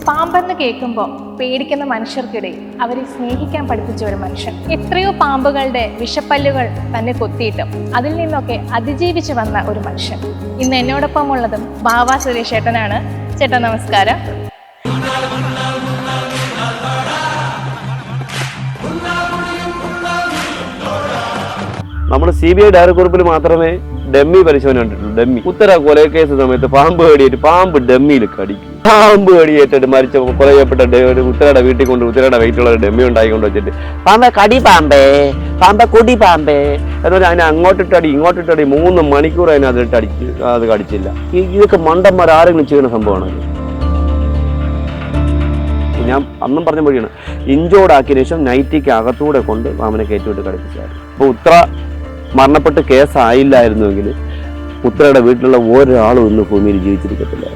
പാമ്പെന്ന് കേൾക്കുമ്പോൾ പേടിക്കുന്ന മനുഷ്യർക്കിടയിൽ അവരെ സ്നേഹിക്കാൻ പഠിപ്പിച്ച ഒരു മനുഷ്യൻ. എത്രയോ പാമ്പുകളുടെ വിഷപ്പല്ലുകൾ തന്നെ കൊത്തിയിട്ടും അതിൽ നിന്നൊക്കെ അതിജീവിച്ച് വന്ന ഒരു മനുഷ്യൻ. ഇന്ന് എന്നോടൊപ്പം ഉള്ളതും ബാവാ സുരേഷ് ചേട്ടനാണ്. ചേട്ടാ നമസ്കാരം. നമ്മുടെ CBI ഡയറക്കുറിപ്പിൽ മാത്രമേ ഡമ്മി പരിശോധന കണ്ടിട്ടുള്ളൂ. ഡമ്മി ഉത്തര കൊലക്കേസ് സമയത്ത് പാമ്പ് കടിയേറ്റ് പാമ്പ് ഡമ്മിയിൽ കടിക്കും. പാമ്പ് കടിയേറ്റിട്ട് മരിച്ച കൊലയപ്പെട്ട ഉത്തരയുടെ വീട്ടിൽ കൊണ്ട് ഉത്തരയുടെ വെയിറ്റുള്ള ഡമ്മി ഉണ്ടായിക്കൊണ്ട് വെച്ചിട്ട് പാമ്പ കടി പാമ്പേ പാമ്പ കൊടി പാമ്പേ എന്ന് പറഞ്ഞാൽ അതിനെ അങ്ങോട്ടിട്ടടി ഇങ്ങോട്ടിട്ടടി 3 മണിക്കൂർ അതിനകത്തിട്ട് അടിച്ച് അത് കടിച്ചില്ല. ഇതൊക്കെ മണ്ടന്മാർ ആരെങ്കിലും ചെയ്യുന്ന സംഭവമാണ്. ഞാൻ അന്നും പറഞ്ഞ വഴിയാണ് ഇഞ്ചോടാക്കിയ ശേഷം നൈറ്റിക്ക് അകത്തൂടെ കൊണ്ട് പാമ്പിനെ കയറ്റിവിട്ട് കടിപ്പിച്ചായിരുന്നു. അപ്പോൾ ഉത്ര മരണപ്പെട്ട് കേസായില്ലായിരുന്നുവെങ്കിൽ ഉത്രയുടെ വീട്ടിലുള്ള ഒരാളും ഇന്ന് ഭൂമിയിൽ ജീവിച്ചിരിക്കത്തില്ല.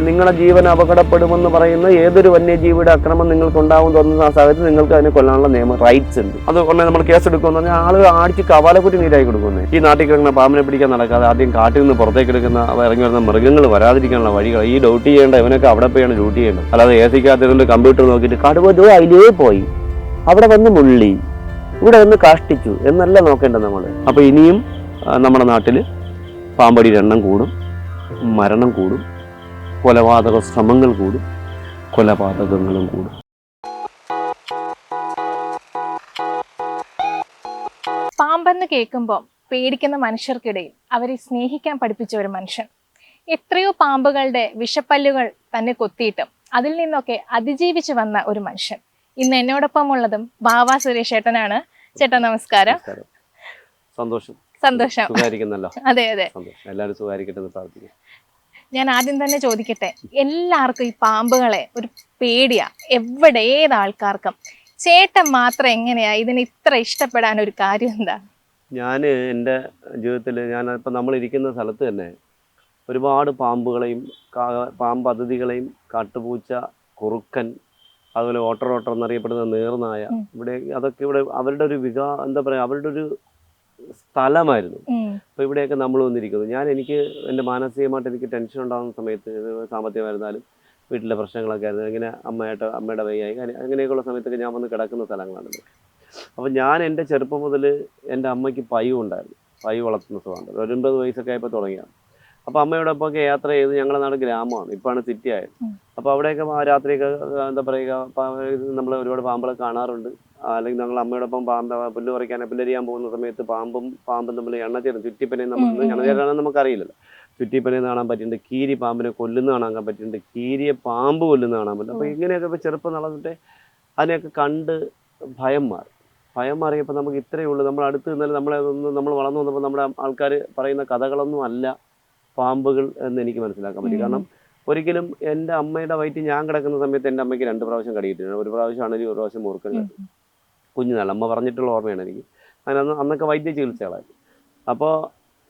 നിങ്ങളുടെ ജീവൻ അപകടപ്പെടുമെന്ന് പറയുന്ന ഏതൊരു വന്യജീവിയുടെ അക്രമം നിങ്ങൾക്ക് ഉണ്ടാവും തോന്നുന്ന ആ സാഹചര്യത്തിൽ നിങ്ങൾക്ക് അതിനെ കൊല്ലാനുള്ള നിയമ റൈറ്റ്സ് ഉണ്ട്. അതുകൊണ്ട് നമ്മൾ കേസ് എടുക്കുമെന്ന് പറഞ്ഞാൽ ആളുകൾ അടിച്ച് കവാലക്കുറ്റി നീരായി കൊടുക്കുന്നത്. ഈ നാട്ടിൽ കിടക്കുന്ന പാമ്പിനെ പിടിക്കാൻ നടക്കാതെ ആദ്യം കാട്ടിൽ നിന്ന് പുറത്തേക്ക് എടുക്കുന്ന ഇറങ്ങി വരുന്ന മൃഗങ്ങൾ വരാതിരിക്കാനുള്ള വഴികൾ ഈ ഡ്യൂട്ടി ചെയ്യേണ്ട ഇവനൊക്കെ അവിടെ പോയാണ് ഡ്യൂട്ടി ചെയ്യേണ്ടത്. അല്ലാതെ AC-ക്കകത്തിരുന്ന് കമ്പ്യൂട്ടർ നോക്കിയിട്ട് കടുവ അതിലേ പോയി അവിടെ വന്ന് മുള്ളി ഇവിടെ വന്ന് കാഷ്ടിച്ചു എന്നല്ല നോക്കേണ്ടത് നമ്മൾ. അപ്പൊ ഇനിയും നമ്മുടെ നാട്ടിൽ പാമ്പടിയുടെ എണ്ണം കൂടും, മരണം കൂടും, കൊലപാതക ശ്രമങ്ങൾ കൂടും, കൊലപാതകങ്ങളും കൂടും. പാമ്പെന്ന് കേൾക്കുമ്പോൾ പേടിക്കുന്ന മനുഷ്യർക്കിടയിൽ അവരെ സ്നേഹിക്കാൻ പഠിപ്പിച്ച ഒരു മനുഷ്യൻ. എത്രയോ പാമ്പുകളുടെ വിഷപ്പല്ലുകൾ തന്നെ കൊത്തിയിട്ടും അതിൽ നിന്നൊക്കെ അതിജീവിച്ച് വന്ന ഒരു മനുഷ്യൻ. ഇന്ന് എന്നോടൊപ്പം ഉള്ളതും ബാവാ സുരേഷ് ചേട്ടനാണ്. ചേട്ടാ നമസ്കാരം. സന്തോഷം. സന്തോഷം. സുഖായിരിക്കുന്നല്ലോ? അതെ അതെ, എല്ലാവരും സുഖായിരിക്കട്ടെ എന്ന് പ്രാർത്ഥിക്കാം. ഞാൻ ആദ്യം തന്നെ ചോദിക്കട്ടെ, എല്ലാവർക്കും ഈ പാമ്പുകളെ ഒരു പേടിയാ, എവിടെ ഏത് ആൾക്കാർക്കും. ചേട്ടൻ മാത്രം എങ്ങനെയാ ഇതിന് ഇത്ര ഇഷ്ടപ്പെടാൻ ഒരു കാര്യം എന്താ? ഞാൻ എൻ്റെ ജീവിതത്തിൽ ഇപ്പം നമ്മളിരിക്കുന്ന സ്ഥലത്ത് തന്നെ ഒരുപാട് പാമ്പുകളെയും പാമ്പ് അതിഥികളെയും കാട്ടുപൂച്ച, കുറുക്കൻ, അതുപോലെ ഓട്ടർ എന്നറിയപ്പെടുന്ന നീർനായ, അതൊക്കെ ഇവിടെ അവരുടെ ഒരു എന്താ പറയുക, അവരുടെ ഒരു സ്ഥലമായിരുന്നു. അപ്പോൾ ഇവിടെയൊക്കെ നമ്മൾ വന്നിരിക്കുന്നു. എനിക്ക് എൻ്റെ മാനസികമായിട്ട് എനിക്ക് ടെൻഷൻ ഉണ്ടാകുന്ന സമയത്ത്, സാമ്പത്തികമായിരുന്നാലും വീട്ടിലെ പ്രശ്നങ്ങളൊക്കെ ആയിരുന്നു, ഇങ്ങനെ അമ്മയുടെ വയ്യായി അങ്ങനെയൊക്കെയുള്ള സമയത്തൊക്കെ ഞാൻ വന്ന് കിടക്കുന്ന സ്ഥലങ്ങളാണ്. അപ്പോൾ ഞാൻ എൻ്റെ ചെറുപ്പം മുതൽ എൻ്റെ അമ്മയ്ക്ക് പയ്യ് ഉണ്ടായിരുന്നു. പയ്യ് വളർത്തുന്ന സുഖമുണ്ട്. 9 വയസ്സൊക്കെ ആയപ്പോൾ തുടങ്ങിയാണ്. അപ്പോൾ അമ്മയോടൊപ്പമൊക്കെ യാത്ര ചെയ്ത്, ഞങ്ങളുടെ നാട് ഗ്രാമമാണ്, ഇപ്പോഴാണ് സിറ്റി ആയത്. അപ്പോൾ അവിടെയൊക്കെ രാത്രിയൊക്കെ എന്താ പറയുക, നമ്മൾ ഒരുപാട് പാമ്പുകളെ കാണാറുണ്ട്. അല്ലെങ്കിൽ ഞങ്ങൾ അമ്മയോടൊപ്പം പുല്ല് പറിക്കാൻ പുല്ലരിയാൻ പോകുന്ന സമയത്ത് പാമ്പും തമ്മിൽ എണ്ണച്ചേരും. ചുറ്റിപ്പനയും നമ്മൾ എണ്ണച്ചേരാണെന്ന് നമുക്കറിയില്ലല്ലോ. ചുറ്റിപ്പനയും കാണാൻ പറ്റിയിട്ടുണ്ട്, കീരി പാമ്പിനെ കൊല്ലുന്ന കാണാൻ പറ്റിയിട്ടുണ്ട്, കീരിയെ പാമ്പ് കൊല്ലുന്ന കാണാൻ പറ്റും. അപ്പോൾ ഇങ്ങനെയൊക്കെ ഇപ്പോൾ ചെറുപ്പം നടന്നിട്ട് അതിനെയൊക്കെ കണ്ട് ഭയം മാറിയപ്പോൾ നമുക്ക് ഇത്രയേ ഉള്ളൂ. നമ്മൾ അടുത്ത് നിന്നാലും നമ്മൾ വളർന്നു വന്നപ്പോൾ നമ്മുടെ ആൾക്കാർ പറയുന്ന കഥകളൊന്നും അല്ല പാമ്പുകൾ എന്ന് എനിക്ക് മനസ്സിലാക്കാൻ പറ്റി. കാരണം ഒരിക്കലും എൻ്റെ അമ്മയുടെ വയറ്റിൽ ഞാൻ കിടക്കുന്ന സമയത്ത് എൻ്റെ അമ്മയ്ക്ക് 2 പ്രാവശ്യം കടിയിട്ടുണ്ട്. ഒരു പ്രാവശ്യം അണലി, ഒരു പ്രാവശ്യം മൂർഖൻ കണ്ടു. കുഞ്ഞുനാൾ അമ്മ പറഞ്ഞിട്ടുള്ള ഓർമ്മയാണ് എനിക്ക്. അന്നൊക്കെ വൈദ്യ ചികിത്സകളായിരുന്നു. അപ്പോൾ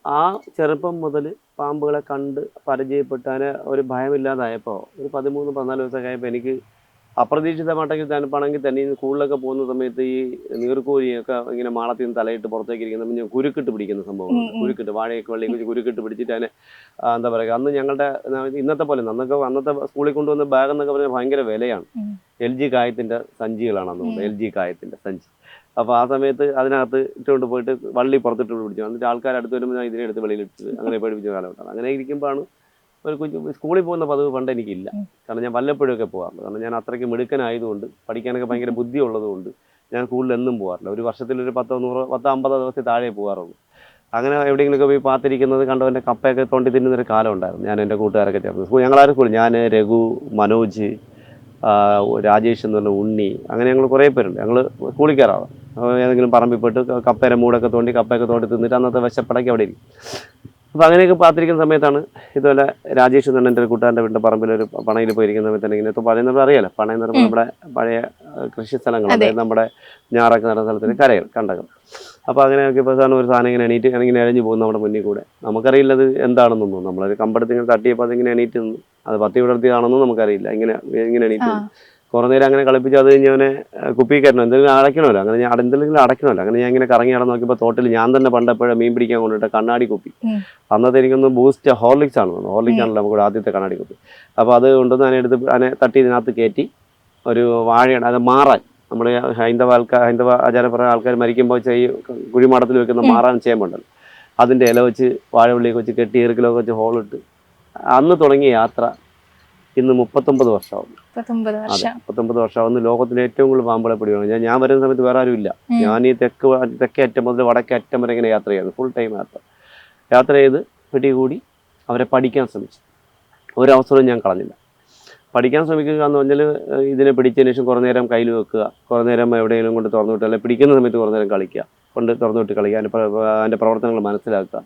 ആ ചെറുപ്പം മുതൽ പാമ്പുകളെ കണ്ട് പരിചയപ്പെട്ടാൽ ഒരു ഭയമില്ലാതായപ്പോൾ ഒരു 13-14 വയസ്സൊക്കെ ആയപ്പോൾ എനിക്ക് അപ്രതീക്ഷിതമായിട്ടെങ്കിൽ തണുപ്പാണെങ്കിൽ തന്നെ സ്കൂളിലൊക്കെ പോകുന്ന സമയത്ത് ഈ നീർക്കോലിയൊക്കെ ഇങ്ങനെ മാളത്തിൽ നിന്ന് തലയിട്ട് പുറത്തേക്ക് ഇരിക്കുന്ന കുരുക്കിട്ട് പിടിക്കുന്ന സംഭവമാണ്. കുരുക്കിട്ട് വാഴയൊക്കെ വെള്ളി കുരുക്കിട്ട് പിടിച്ചിട്ട് അതിനെ എന്താ പറയുക, അന്ന് ഞങ്ങളുടെ ഇന്നത്തെ പോലെ അന്നത്തെ സ്കൂളിൽ കൊണ്ടുവന്ന ബാഗ് എന്നൊക്കെ പറഞ്ഞാൽ ഭയങ്കര വിലയാണ്. LG കായത്തിൻ്റെ സഞ്ചികളാണ് അന്ന് LG കായത്തിൻ്റെ സഞ്ചി. അപ്പോൾ ആ സമയത്ത് അതിനകത്ത് ഇട്ടുകൊണ്ട് പോയിട്ട് വള്ളി പുറത്തിട്ട് പിടിച്ചു. എന്നിട്ട് ആൾക്കാർ അടുത്ത് വരുമ്പോൾ ഞാൻ ഇതിനെ എടുത്ത് വെളിയിലിട്ട് അങ്ങനെ പേടിപ്പിച്ച കാലഘട്ടമാണ്. അങ്ങനെ ഇരിക്കുമ്പോഴാണ് ഒരു സ്കൂളിൽ പോകുന്ന പതിവ് പണ്ട് എനിക്കില്ല. കാരണം ഞാൻ വല്ലപ്പോഴൊക്കെ പോകാറുണ്ട്. കാരണം ഞാൻ അത്രയ്ക്ക് മിടുക്കനായതുകൊണ്ട്, പഠിക്കാനൊക്കെ ഭയങ്കര ബുദ്ധി ഉള്ളതുകൊണ്ട് ഞാൻ സ്കൂളിൽ എന്നും പോകാറില്ല. ഒരു വർഷത്തിലൊരു 10-50 ദിവസത്തിൽ താഴെ പോകാറുള്ളൂ. അങ്ങനെ എവിടെയെങ്കിലുമൊക്കെ പോയി പാത്തിരിക്കുന്നത് കണ്ടവൻ്റെ കപ്പയൊക്കെ തോണ്ടി തിന്നുന്നൊരു കാലം ഉണ്ടായിരുന്നു. ഞാൻ എൻ്റെ കൂട്ടുകാരൊക്കെ ചേർന്ന് ഞങ്ങളാരും സ്കൂളിൽ, ഞാൻ, രഘു, മനോജ്, രാജേഷ് എന്ന് പറഞ്ഞ ഉണ്ണി, അങ്ങനെ ഞങ്ങൾ കുറേ പേരുണ്ട്. ഞങ്ങൾ സ്കൂളിൽ കയറാറ്. ഏതെങ്കിലും പറമ്പിൽ പോയിട്ട് കപ്പയുടെ മൂടൊക്കെ കപ്പയൊക്കെ തോണ്ടി തിന്നിട്ട് അന്നത്തെ വിശപ്പടക്കി അവിടെ ഇരിക്കും. അപ്പോൾ അങ്ങനെയൊക്കെ പാത്തിരിക്കുന്ന സമയത്താണ് ഇതുപോലെ രാജേഷ് എന്ന് പറഞ്ഞ എൻ്റെ ഒരു കൂട്ടുകാരൻ്റെ വീട്ടിൻ്റെ പറമ്പിലൊരു പണയിൽ പോയിരിക്കുന്ന സമയത്ത് തന്നെ ഇങ്ങനെ പറയുന്നത് അറിയാലോ, പണയം എന്ന് പറയുമ്പോൾ നമ്മുടെ പഴയ കൃഷി സ്ഥലങ്ങൾ, അതായത് നമ്മുടെ ഞാറൊക്കെ നടന്ന സ്ഥലത്തിന് കരകൾ, കണ്ടകൾ. അപ്പോൾ അങ്ങനെയൊക്കെ ഇപ്പോൾ ഒരു സാധനം ഇങ്ങനെ എണീറ്റ് ഇങ്ങനെ എഴഞ്ഞു പോകുന്നു നമ്മുടെ മുന്നിൽ കൂടെ. നമുക്കറിയില്ലത് എന്താണെന്നൊന്നും. നമ്മളൊരു കമ്പെടുത്ത് ഇങ്ങനെ തട്ടിയപ്പോൾ അതിങ്ങനെ എണീറ്റ് നിന്നു. അത് 10 വിടർത്തിയാണെന്നും നമുക്കറിയില്ല. ഇങ്ങനെ എണീറ്റ് കുറേ നേരം അങ്ങനെ കളിപ്പിച്ച് അത് കഴിഞ്ഞ് അവനെ കുപ്പി കയറ്റണം, എന്തെങ്കിലും അടയ്ക്കണമല്ലോ. അങ്ങനെ ഞാൻ എന്തെങ്കിലും അടയ്ക്കണമല്ലോ. അങ്ങനെ ഞാൻ ഇങ്ങനെ കറങ്ങി നടന്ന് നോക്കിയപ്പോൾ തോട്ടിൽ ഞാൻ തന്നെ പണ്ടെപ്പോഴും മീൻ പിടിക്കാൻ കൊണ്ടിട്ട് കണ്ണാടി കുപ്പി, അന്നത്തെ എനിക്കൊന്ന് ബൂസ്റ്റ് ഹോർലിക്സ് ആണല്ലോ നമുക്ക് ആദ്യത്തെ കണ്ണാടി കുപ്പി. അപ്പോൾ അത് കൊണ്ടുവന്ന് അതിനെ തട്ടി ഇതിനകത്ത് കയറ്റി ഒരു വാഴയാണ് അത് മാറാൻ, നമ്മൾ ഹൈന്ദവ ആചാരപ്രകാരം ആൾക്കാർ മരിക്കുമ്പോൾ കുഴിമാടത്തിൽ വെക്കുന്ന മാറാൻ ചേമ്പുണ്ടല്ലോ, അതിൻ്റെ ഇല വെച്ച് വാഴവള്ളിയൊക്കെ വെച്ച് കെട്ടി ഈർക്കിലൊക്കെ വെച്ച് ഹോളിട്ട് അന്ന് തുടങ്ങിയ യാത്ര ഇന്ന് 39 വർഷമാവും. 39 വർഷമാവുന്ന ലോകത്തിലെ ഏറ്റവും കൂടുതൽ പാമ്പുകളെ പിടിക്കണം. ഞാൻ വരുന്ന സമയത്ത് വേറെ ആരും ഇല്ല. ഞാൻ ഈ തെക്കേ അറ്റം മുതൽ വടക്കേ അറ്റം വരെ ഇങ്ങനെ യാത്ര ചെയ്യുന്നു, ഫുൾ ടൈം യാത്ര ചെയ്ത് പിടികൂടി അവരെ പഠിക്കാൻ ശ്രമിച്ചു. ഒരവസരവും ഞാൻ കളഞ്ഞില്ല. പഠിക്കാൻ ശ്രമിക്കുക എന്ന് പറഞ്ഞാൽ ഇതിനെ പിടിച്ചതിന് ശേഷം കുറേ നേരം കയ്യിൽ വെക്കുക, കുറേ നേരം എവിടെയെങ്കിലും കൊണ്ട് തുറന്നു വിട്ട്, അല്ലെങ്കിൽ പിടിക്കുന്ന സമയത്ത് കുറേ നേരം കളിക്കുക, കൊണ്ട് തുറന്നു വിട്ട് കളിക്കുക, അതിൻ്റെ പ്രവർത്തനങ്ങൾ മനസ്സിലാക്കുക.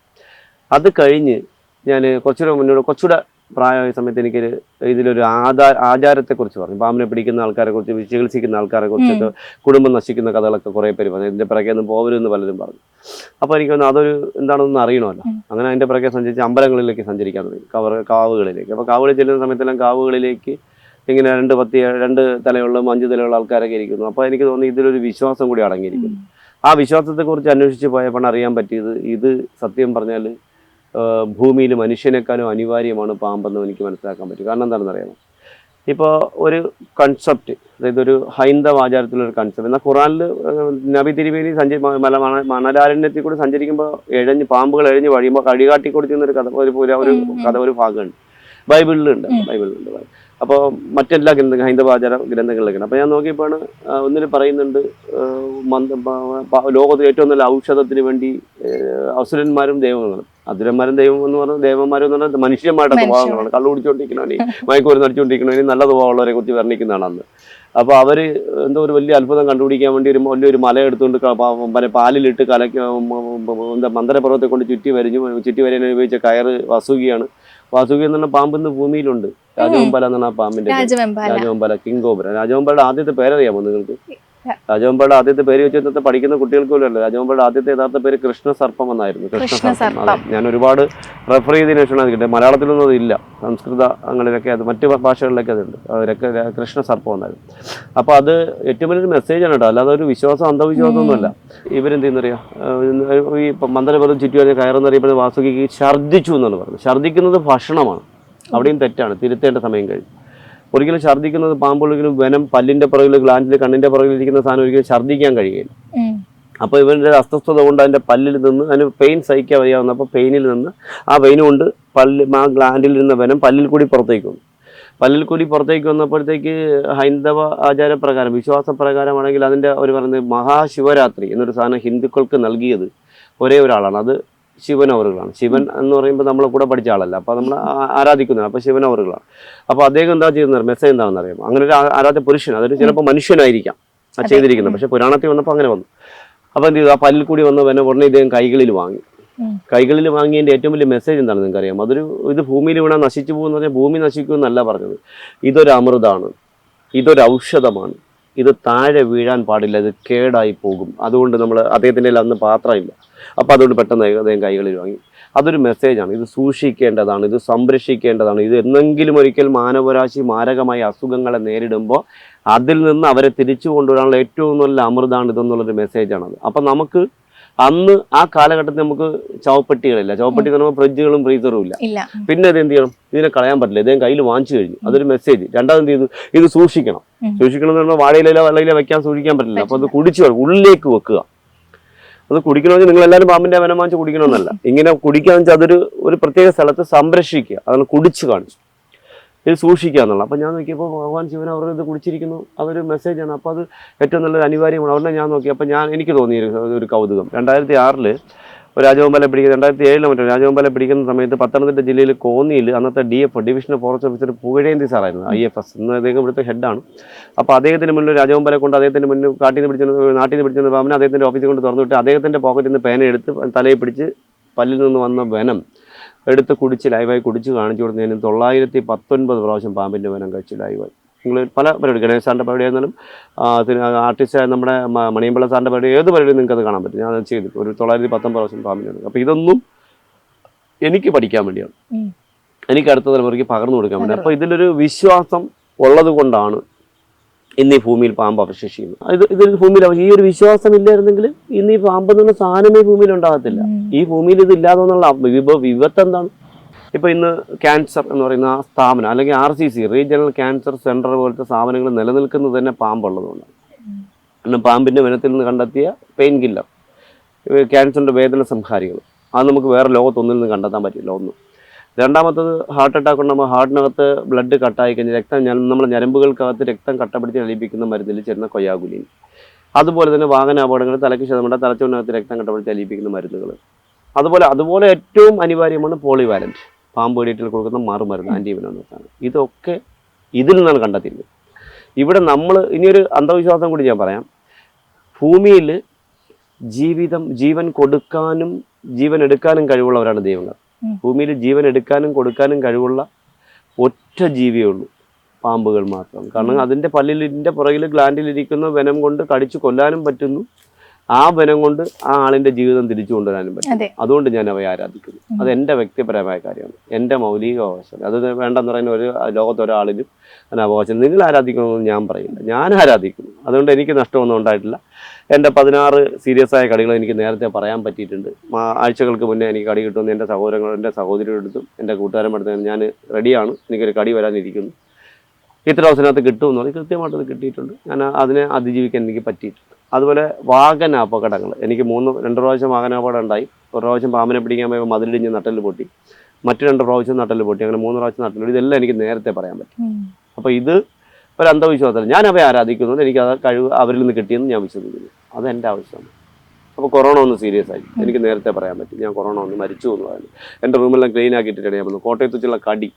അത് കഴിഞ്ഞ് ഞാൻ കുറച്ചുകൂടെ പ്രായമായ സമയത്ത് എനിക്ക് ഇതിലൊരു ആചാരത്തെക്കുറിച്ച് പറഞ്ഞു. പാമ്പിനെ പിടിക്കുന്ന ആൾക്കാരെ കുറിച്ച്, ചികിത്സിക്കുന്ന ആൾക്കാരെ കുറിച്ചൊക്കെ, കുടുംബം നശിക്കുന്ന കഥകളൊക്കെ കുറേ പേര് പറഞ്ഞു. ഇതിൻ്റെ പിറകെ ഒന്നും പോകരുതെന്ന് പലരും പറഞ്ഞു. അപ്പോൾ എനിക്കൊന്ന് അതൊരു എന്താണെന്ന് അറിയണമല്ലോ. അങ്ങനെ അതിൻ്റെ പിറകെ സഞ്ചരിച്ച് അമ്പലങ്ങളിലേക്ക് സഞ്ചരിക്കാൻ തുടങ്ങി, കാവുകളിലേക്ക്. അപ്പോൾ കാവുകളിൽ ചെല്ലുന്ന സമയത്തെല്ലാം കാവുകളിലേക്ക് ഇങ്ങനെ 2 തലയുള്ള 5 തലയുള്ള ആൾക്കാരൊക്കെ ഇരിക്കുന്നു. അപ്പോൾ എനിക്ക് തോന്നി ഇതിലൊരു വിശ്വാസം കൂടി അടങ്ങിയിരിക്കുന്നു. ആ വിശ്വാസത്തെക്കുറിച്ച് അന്വേഷിച്ച് പോയപ്പോൾ അറിയാൻ പറ്റിയത് ഇത് സത്യം പറഞ്ഞാൽ ഭൂമിയിൽ മനുഷ്യനേക്കാളും അനിവാര്യമാണ് പാമ്പെന്ന് എനിക്ക് മനസ്സിലാക്കാൻ പറ്റും. കാരണം എന്താണെന്ന് അറിയാമോ? ഇപ്പോൾ ഒരു കൺസെപ്റ്റ്, അതായത് ഒരു ഹൈന്ദവ ആചാരത്തിലൊരു കൺസെപ്റ്റ്. എന്നാൽ ഖുറാനിൽ നബി തിരുമേനി മണലാരണ്യത്തിൽ കൂടി സഞ്ചരിക്കുമ്പോൾ പാമ്പുകൾ എഴഞ്ഞ് വഴിയുമ്പോൾ കഴികാട്ടി കൊടുക്കുന്നൊരു കഥ, ഒരു ഭാഗമുണ്ട് ബൈബിളിലുണ്ട്. അപ്പോൾ മറ്റെല്ലാ ഹൈന്ദവ ആചാര ഗ്രന്ഥങ്ങളിലേക്കാണ്. അപ്പോൾ ഞാൻ നോക്കിയപ്പോൾ ഒന്നിൽ പറയുന്നുണ്ട്, ലോകത്ത് ഏറ്റവും നല്ല ഔഷധത്തിന് വേണ്ടി അസുരന്മാരും ദൈവങ്ങളും, അസുരന്മാരും ദൈവം എന്ന് പറഞ്ഞാൽ ദേവന്മാരും എന്ന് പറഞ്ഞാൽ മനുഷ്യന്മാരുടെ സ്വഭാവങ്ങളാണ്. കള്ളു കുടിച്ചുകൊണ്ടിരിക്കണവന്, മയക്കുമരുന്ന് അടിച്ചുകൊണ്ടിരിക്കണവന്, നല്ല സ്വഭാവമുള്ളവരെ കുറിച്ച് വർണ്ണിക്കുന്നതാണ് അന്ന്. അപ്പോൾ അവർ എന്തോ ഒരു വലിയ അത്ഭുതം കണ്ടുപിടിക്കാൻ വേണ്ടി വലിയൊരു മല എടുത്തുകൊണ്ട് പാലിലിട്ട് മന്ദരപർവ്വത്തെ കൊണ്ട് ചുറ്റി വരാൻ ഉപയോഗിച്ച കയറ് വാസുകിയാണ്. വാസുകി എന്ന് പറഞ്ഞ പാമ്പിന്ന് ഭൂമിയിലുണ്ട്. രാജവെമ്പാല എന്നാണ് ആ പാമ്പിന്റെ രാജവെമ്പാല, കിങ് കോബ്ര. രാജവെമ്പാലയുടെ ആദ്യത്തെ പേരറിയാമോ നിങ്ങൾക്ക്? രാജവെമ്പാലയുടെ ആദ്യത്തെ പേര് വെച്ചിട്ട് പഠിക്കുന്ന കുട്ടികൾക്ക് പോലും അല്ല. രാജവെമ്പാലയുടെ ആദ്യത്തെ യഥാർത്ഥ പേര് കൃഷ്ണസർപ്പം എന്നായിരുന്നു. കൃഷ്ണസർപ്പം. അതെ, ഞാൻ ഒരുപാട് റെഫർ ചെയ്തതിനു ശേഷമാണ് അത് കിട്ടിയത്. മലയാളത്തിലൊന്നും അതില്ല, സംസ്കൃത അങ്ങനെയൊക്കെ അത് മറ്റ് ഭാഷകളിലൊക്കെ അതുണ്ട്. അവരൊക്കെ കൃഷ്ണസർപ്പം എന്നായിരുന്നു. അപ്പോൾ അത് ഏറ്റവും വലിയൊരു മെസ്സേജാണ് കേട്ടോ, അല്ലാതെ ഒരു വിശ്വാസം അന്ധവിശ്വാസമൊന്നുമല്ല. ഇവരെന്ത് ചെയ്യുന്നറിയാം, ഈ മന്ദരപർവ്വതം ചുറ്റി വരെ കയറുന്നറിയപ്പെടുന്ന വാസുകിക്ക് ഛർദ്ദിച്ചു എന്നാണ് പറഞ്ഞത്. ഛർദ്ദിക്കുന്നത് ഭക്ഷണമാണ്, അവിടെയും തെറ്റാണ്, തിരുത്തേണ്ട സമയം കഴിഞ്ഞു. ഒരിക്കലും ഛർദ്ദിക്കുന്നത് പാമ്പൊരിക്കലും വെനം പല്ലിന്റെ പുറകിൽ, ഗ്ലാൻഡിൽ, കണ്ണിന്റെ പുറകിലിരിക്കുന്ന സാധനം ഒരിക്കലും ഛർദ്ദിക്കാൻ കഴിയില്ല. അപ്പോൾ ഇവരുടെ അസ്വസ്ഥത കൊണ്ട് അതിന്റെ പല്ലിൽ നിന്ന് അതിന് പെയിൻ സഹിക്കാൻ വയ്യാവുന്ന, അപ്പോൾ പെയിനിൽ നിന്ന് ആ പെയിൻ കൊണ്ട് ആ ഗ്ലാൻഡിൽ ഇരുന്ന വെനം പല്ലിൽ കൂടി പുറത്തേക്ക് വന്നു. പല്ലിൽ കൂടി പുറത്തേക്ക് വന്നപ്പോഴത്തേക്ക് ഹൈന്ദവ ആചാരപ്രകാരം, വിശ്വാസപ്രകാരമാണെങ്കിൽ അതിൻ്റെ അവർ പറയുന്നത് മഹാശിവരാത്രി എന്നൊരു സാധനം ഹിന്ദുക്കൾക്ക് നൽകിയത് ഒരേ ഒരാളാണ്, അത് ശിവൻ അവറുകളാണ്. ശിവൻ എന്ന് പറയുമ്പോൾ നമ്മളെ കൂടെ പഠിച്ച ആളല്ല, അപ്പോൾ നമ്മൾ ആരാധിക്കുന്നതാണ്. അപ്പോൾ ശിവൻ അവറുകളാണ്. അപ്പോൾ അദ്ദേഹം എന്താ ചെയ്യുന്നത്, മെസ്സേജ് എന്താണെന്ന് അറിയാം. അങ്ങനെ ഒരു ആരാധ്യ പുരുഷൻ, അതൊരു ചിലപ്പോൾ മനുഷ്യനായിരിക്കാം ചെയ്തിരിക്കുന്നത്, പക്ഷെ പുരാണത്തിൽ വന്നപ്പോൾ അങ്ങനെ വന്നു. അപ്പോൾ എന്ത് ചെയ്തു, ആ പല്ലിൽ കൂടി വന്ന ഉടനെ ഇദ്ദേഹം കൈകളിൽ വാങ്ങി. കൈകളിൽ വാങ്ങിയതിൻ്റെ ഏറ്റവും വലിയ മെസ്സേജ് എന്താണെന്ന് നിങ്ങൾക്കറിയാം? ഇത് ഭൂമിയിൽ വീണാൽ നശിച്ചു പോകുന്ന പറഞ്ഞാൽ ഭൂമി നശിക്കുമെന്നല്ല പറഞ്ഞത്. ഇതൊരു അമൃതാണ്, ഇതൊരു ഔഷധമാണ്, ഇത് താഴെ വീഴാൻ പാടില്ല, ഇത് കേടായി പോകും. അതുകൊണ്ട് നമ്മൾ അദ്ദേഹത്തിൻ്റെ അന്ന് പാത്രമില്ല, അപ്പോൾ അതുകൊണ്ട് പെട്ടെന്ന് അദ്ദേഹം കൈകളിൽ വാങ്ങി. അതൊരു മെസ്സേജാണ്, ഇത് സൂക്ഷിക്കേണ്ടതാണ്, ഇത് സംരക്ഷിക്കേണ്ടതാണ്. ഇത് എന്നെങ്കിലും ഒരിക്കൽ മാനവരാശി മാരകമായ അസുഖങ്ങളെ നേരിടുമ്പോൾ അതിൽ നിന്ന് അവരെ തിരിച്ചു കൊണ്ടുവരാനുള്ള ഏറ്റവും നല്ല അമൃതാണ് ഇതെന്നുള്ളൊരു മെസ്സേജാണത്. അപ്പം നമുക്ക് അന്ന് ആ കാലഘട്ടത്തിൽ നമുക്ക് ചവപ്പെട്ടികളില്ല, ചവപ്പെട്ടി എന്ന് പറയുമ്പോൾ ഫ്രിഡ്ജുകളും ഫ്രീസറും ഇല്ല. പിന്നെ ഇത് എന്ത് ചെയ്യണം, ഇതിനെ കളയാൻ പറ്റില്ല, ഇദ്ദേഹം കയ്യിൽ വാങ്ങിച്ചു കഴിഞ്ഞു, അതൊരു മെസ്സേജ്. രണ്ടാമത് എന്ത് ചെയ്തു, ഇത് സൂക്ഷിക്കണം. സൂക്ഷിക്കണം എന്ന് പറഞ്ഞാൽ വാഴയിലോ വെള്ളയിലോ വെക്കാൻ സൂക്ഷിക്കാൻ പറ്റില്ല. അപ്പോൾ അത് കുടിച്ചു ഉള്ളിലേക്ക് വെക്കുക. അത് കുടിക്കണമെങ്കിൽ നിങ്ങൾ എല്ലാവരും പാമ്പിന്റെ വനം വാങ്ങിച്ച് കുടിക്കണമെന്നല്ല, ഇങ്ങനെ കുടിക്കാന്ന് വെച്ചാൽ അതൊരു പ്രത്യേക സ്ഥലത്ത് സംരക്ഷിക്കുക, അതാണ് കുടിച്ചു കാണിച്ചു, ഇത് സൂക്ഷിക്കുക എന്നുള്ള. അപ്പം ഞാൻ നോക്കിയപ്പോൾ ഭഗവാൻ ശിവൻ അവർ ഇത് കുടിച്ചിരിക്കുന്നു, അതൊരു മെസ്സേജാണ്. അപ്പോൾ അത് ഏറ്റവും നല്ലൊരു അനിവാര്യമാണ്. അവിടെ ഞാൻ നോക്കി, അപ്പോൾ എനിക്ക് തോന്നിയ ഒരു കൗതുകം, 2006 രാജവെമ്പാല പിടിക്കുന്ന 2007 മറ്റോ രാജവെമ്പാല പിടിക്കുന്ന സമയത്ത് പത്തനംതിട്ട ജില്ലയിൽ കോന്നിയിൽ അന്നത്തെ DF divisional forest officer Pugazhendhi സാറായിരുന്നു, IFS ഇന്ന് അദ്ദേഹം ഇവിടുത്തെ ഹെഡാണ്. അപ്പോൾ അദ്ദേഹത്തിന് മുന്നിൽ രാജവെമ്പാല കൊണ്ട് അദ്ദേഹത്തിൻ്റെ മുന്നിൽ നാട്ടിൽ നിന്ന് പിടിച്ചിരുന്ന പാമ്പിനെ അദ്ദേഹത്തിൻ്റെ ഓഫീസിൽ കൊണ്ട് തുറന്നിട്ട് അദ്ദേഹത്തിൻ്റെ പോക്കറ്റിൽ നിന്ന് പേന എടുത്ത് തലയിൽ പിടിച്ച് പല്ലിൽ നിന്ന് വന്ന വെനം എടുത്ത് കുടിച്ച് ലൈവായി കുടിച്ച് കാണിച്ചു കൊടുത്തതിന് 919 പ്രാവശ്യം പാമ്പിൻ്റെ വെനം കഴിച്ച് ലൈവായി. നിങ്ങൾ പല പരിപാടി, ഗണേശ് സാറിൻ്റെ പരിപാടി ആയിരുന്നാലും ആർട്ടിസ്റ്റായ നമ്മുടെ മണിയമ്പിള്ള സാറിൻ്റെ പരിപാടി, ഏത് പരിപാടിയും നിങ്ങൾക്ക് അത് കാണാൻ പറ്റും. ഞാൻ അത് ചെയ്തു, ഒരു 919 പ്രാവശ്യം പാമ്പിൻ്റെ വെനം. അപ്പോൾ ഇതൊന്നും എനിക്ക് പഠിക്കാൻ വേണ്ടിയാണ്, എനിക്ക് അടുത്ത തലമുറയ്ക്ക് പകർന്നു കൊടുക്കാൻ വേണ്ടി. അപ്പോൾ ഇതിലൊരു വിശ്വാസം ഉള്ളത് കൊണ്ടാണ് ഇന്ന് ഈ ഭൂമിയിൽ പാമ്പ് അവശേഷിക്കുന്നു. ഇതിൽ ഭൂമിയിൽ ഈ ഒരു വിശ്വാസം ഇല്ലായിരുന്നെങ്കിൽ ഇന്ന് ഈ പാമ്പ് എന്നുള്ള സാധനമേ ഭൂമിയിൽ ഉണ്ടാകത്തില്ല. ഈ ഭൂമിയിൽ ഇത് ഇല്ലാതെ എന്നുള്ള വിപത്ത് എന്താണ്? ഇപ്പൊ ഇന്ന് ക്യാൻസർ എന്ന് പറയുന്ന ആ സ്ഥാപനം, അല്ലെങ്കിൽ RCC റീജിയണൽ ക്യാൻസർ സെന്റർ പോലത്തെ സ്ഥാപനങ്ങൾ നിലനിൽക്കുന്നത് തന്നെ പാമ്പുള്ളതുകൊണ്ടാണ്. കാരണം പാമ്പിന്റെ വനത്തിൽ നിന്ന് കണ്ടെത്തിയ പെയിൻ കില്ലർ, ക്യാൻസറിന്റെ വേദന സംഹാരികൾ, അത് നമുക്ക് വേറെ ലോകത്തൊന്നിൽ നിന്ന് കണ്ടെത്താൻ പറ്റില്ല. ഒന്ന്. രണ്ടാമത്തത് ഹാർട്ട് അറ്റാക്ക് ഉണ്ടാകുമ്പോൾ ഹാർട്ടിനകത്ത് ബ്ലഡ് കട്ടായി കഴിഞ്ഞാൽ നമ്മുടെ ഞരമ്പുകൾക്കകത്ത് രക്തം കട്ടപിടിച്ച് അലിയിപ്പിക്കുന്ന മരുന്നിൽ ചേരുന്ന കൊയാഗുലിൻ. അതുപോലെ തന്നെ വാഹന അപകടങ്ങൾ, തലയ്ക്ക് ക്ഷതമുണ്ട്, തലച്ചോറിനകത്ത് രക്തം കട്ടപിടിച്ച് അലിയിപ്പിക്കുന്ന മരുന്നുകൾ. അതുപോലെ ഏറ്റവും അനിവാര്യമാണ് പോളിവാലന്റ്, പാമ്പ് കടിയേറ്റാൽ കൊടുക്കുന്ന മറുമരുന്ന്, ആന്റിവെനോമസാണ്. ഇതൊക്കെ ഇതിൽ നിന്നാണ് കണ്ടെത്തിയിരുന്നത്. ഇവിടെ നമ്മൾ ഇനിയൊരു അന്ധവിശ്വാസം കൂടി ഞാൻ പറയാം. ഭൂമിയിൽ ജീവൻ കൊടുക്കാനും ജീവൻ എടുക്കാനും കഴിവുള്ളവരാണ് ദൈവങ്ങൾ. ഭൂമിയിൽ ജീവൻ എടുക്കാനും കൊടുക്കാനും കഴിവുള്ള ഒറ്റ ജീവിയേ ഉള്ളൂ, പാമ്പുകൾ മാത്രം. കാരണം അതിൻ്റെ പല്ലിലിൻ്റെ പുറകിൽ ഗ്ലാൻഡിലിരിക്കുന്ന വെനം കൊണ്ട് കടിച്ചു കൊല്ലാനും പറ്റുന്നു, ആ വെനം കൊണ്ട് ആ ആളിൻ്റെ ജീവിതം തിരിച്ചു കൊണ്ടുവരാനും പറ്റും. അതുകൊണ്ട് ഞാൻ അവയെ ആരാധിക്കുന്നു. അത് എൻ്റെ വ്യക്തിപരമായ കാര്യമാണ്, എൻ്റെ മൗലിക അവകാശം. അത് വേണ്ടെന്ന് പറയുന്ന ഒരു ലോകത്തൊരാളിനും അതിന് അവകാശം. നിങ്ങൾ ആരാധിക്കണമെന്ന് ഞാൻ പറയില്ല, ഞാൻ ആരാധിക്കുന്നു. അതുകൊണ്ട് എനിക്ക് നഷ്ടമൊന്നും ഉണ്ടായിട്ടില്ല. എൻ്റെ 16 സീരിയസ് ആയ കടികൾ എനിക്ക് നേരത്തെ പറയാൻ പറ്റിയിട്ടുണ്ട്. ആഴ്ചകൾക്ക് മുന്നേ എനിക്ക് കടി കിട്ടുമെന്ന് എൻ്റെ എൻ്റെ സഹോദരിയുടെ അടുത്തും എൻ്റെ കൂട്ടുകാരുടെ അടുത്തും ഞാൻ റെഡിയാണ്, എനിക്കൊരു കടി വരാനിരിക്കുന്നു, ഇത്ര ദിവസത്തിനകത്ത് കിട്ടുമെന്ന് പറഞ്ഞ് കൃത്യമായിട്ടത് കിട്ടിയിട്ടുണ്ട്. ഞാൻ അതിനെ അതിജീവിക്കാൻ എനിക്ക് പറ്റിയിട്ടുണ്ട്. അതുപോലെ വാഹന അപകടങ്ങൾ, എനിക്ക് 2 പ്രാവശ്യം വാഹന അപകടം ഉണ്ടായി. ഒരു പ്രാവശ്യം പാമ്പിനെ പിടിക്കാൻ പോയപ്പോൾ മതിലിടിഞ്ഞ് നട്ടല് പൊട്ടി, മറ്റു 2 പ്രാവശ്യം നട്ടല് പൊട്ടി, അങ്ങനെ 3 പ്രാവശ്യം നട്ടല് പൊട്ടി. ഇതെല്ലാം എനിക്ക് നേരത്തെ പറയാൻ പറ്റും. അപ്പോൾ ഇത് ഒരു അന്ധവിശ്വാസമല്ല, ഞാൻ അവയെ ആരാധിക്കുന്നത്, എനിക്ക് അത് കഴിവ് അവരിൽ നിന്ന് കിട്ടിയെന്ന് ഞാൻ വിശ്വസിക്കുന്നു. അത് എൻ്റെ ആവശ്യമാണ്. അപ്പോൾ കൊറോണ ഒന്ന് സീരിയസ് ആയി, എനിക്ക് നേരത്തെ പറയാൻ പറ്റും. ഞാൻ കൊറോണ ഒന്ന് മരിച്ചു എന്ന് പറയുന്നത് എൻ്റെ റൂമെല്ലാം ക്ലീൻ ആക്കിയിട്ടിട്ടാണ് ഞാൻ വന്നത്. കോട്ടയത്ത് വെച്ചുള്ള കടി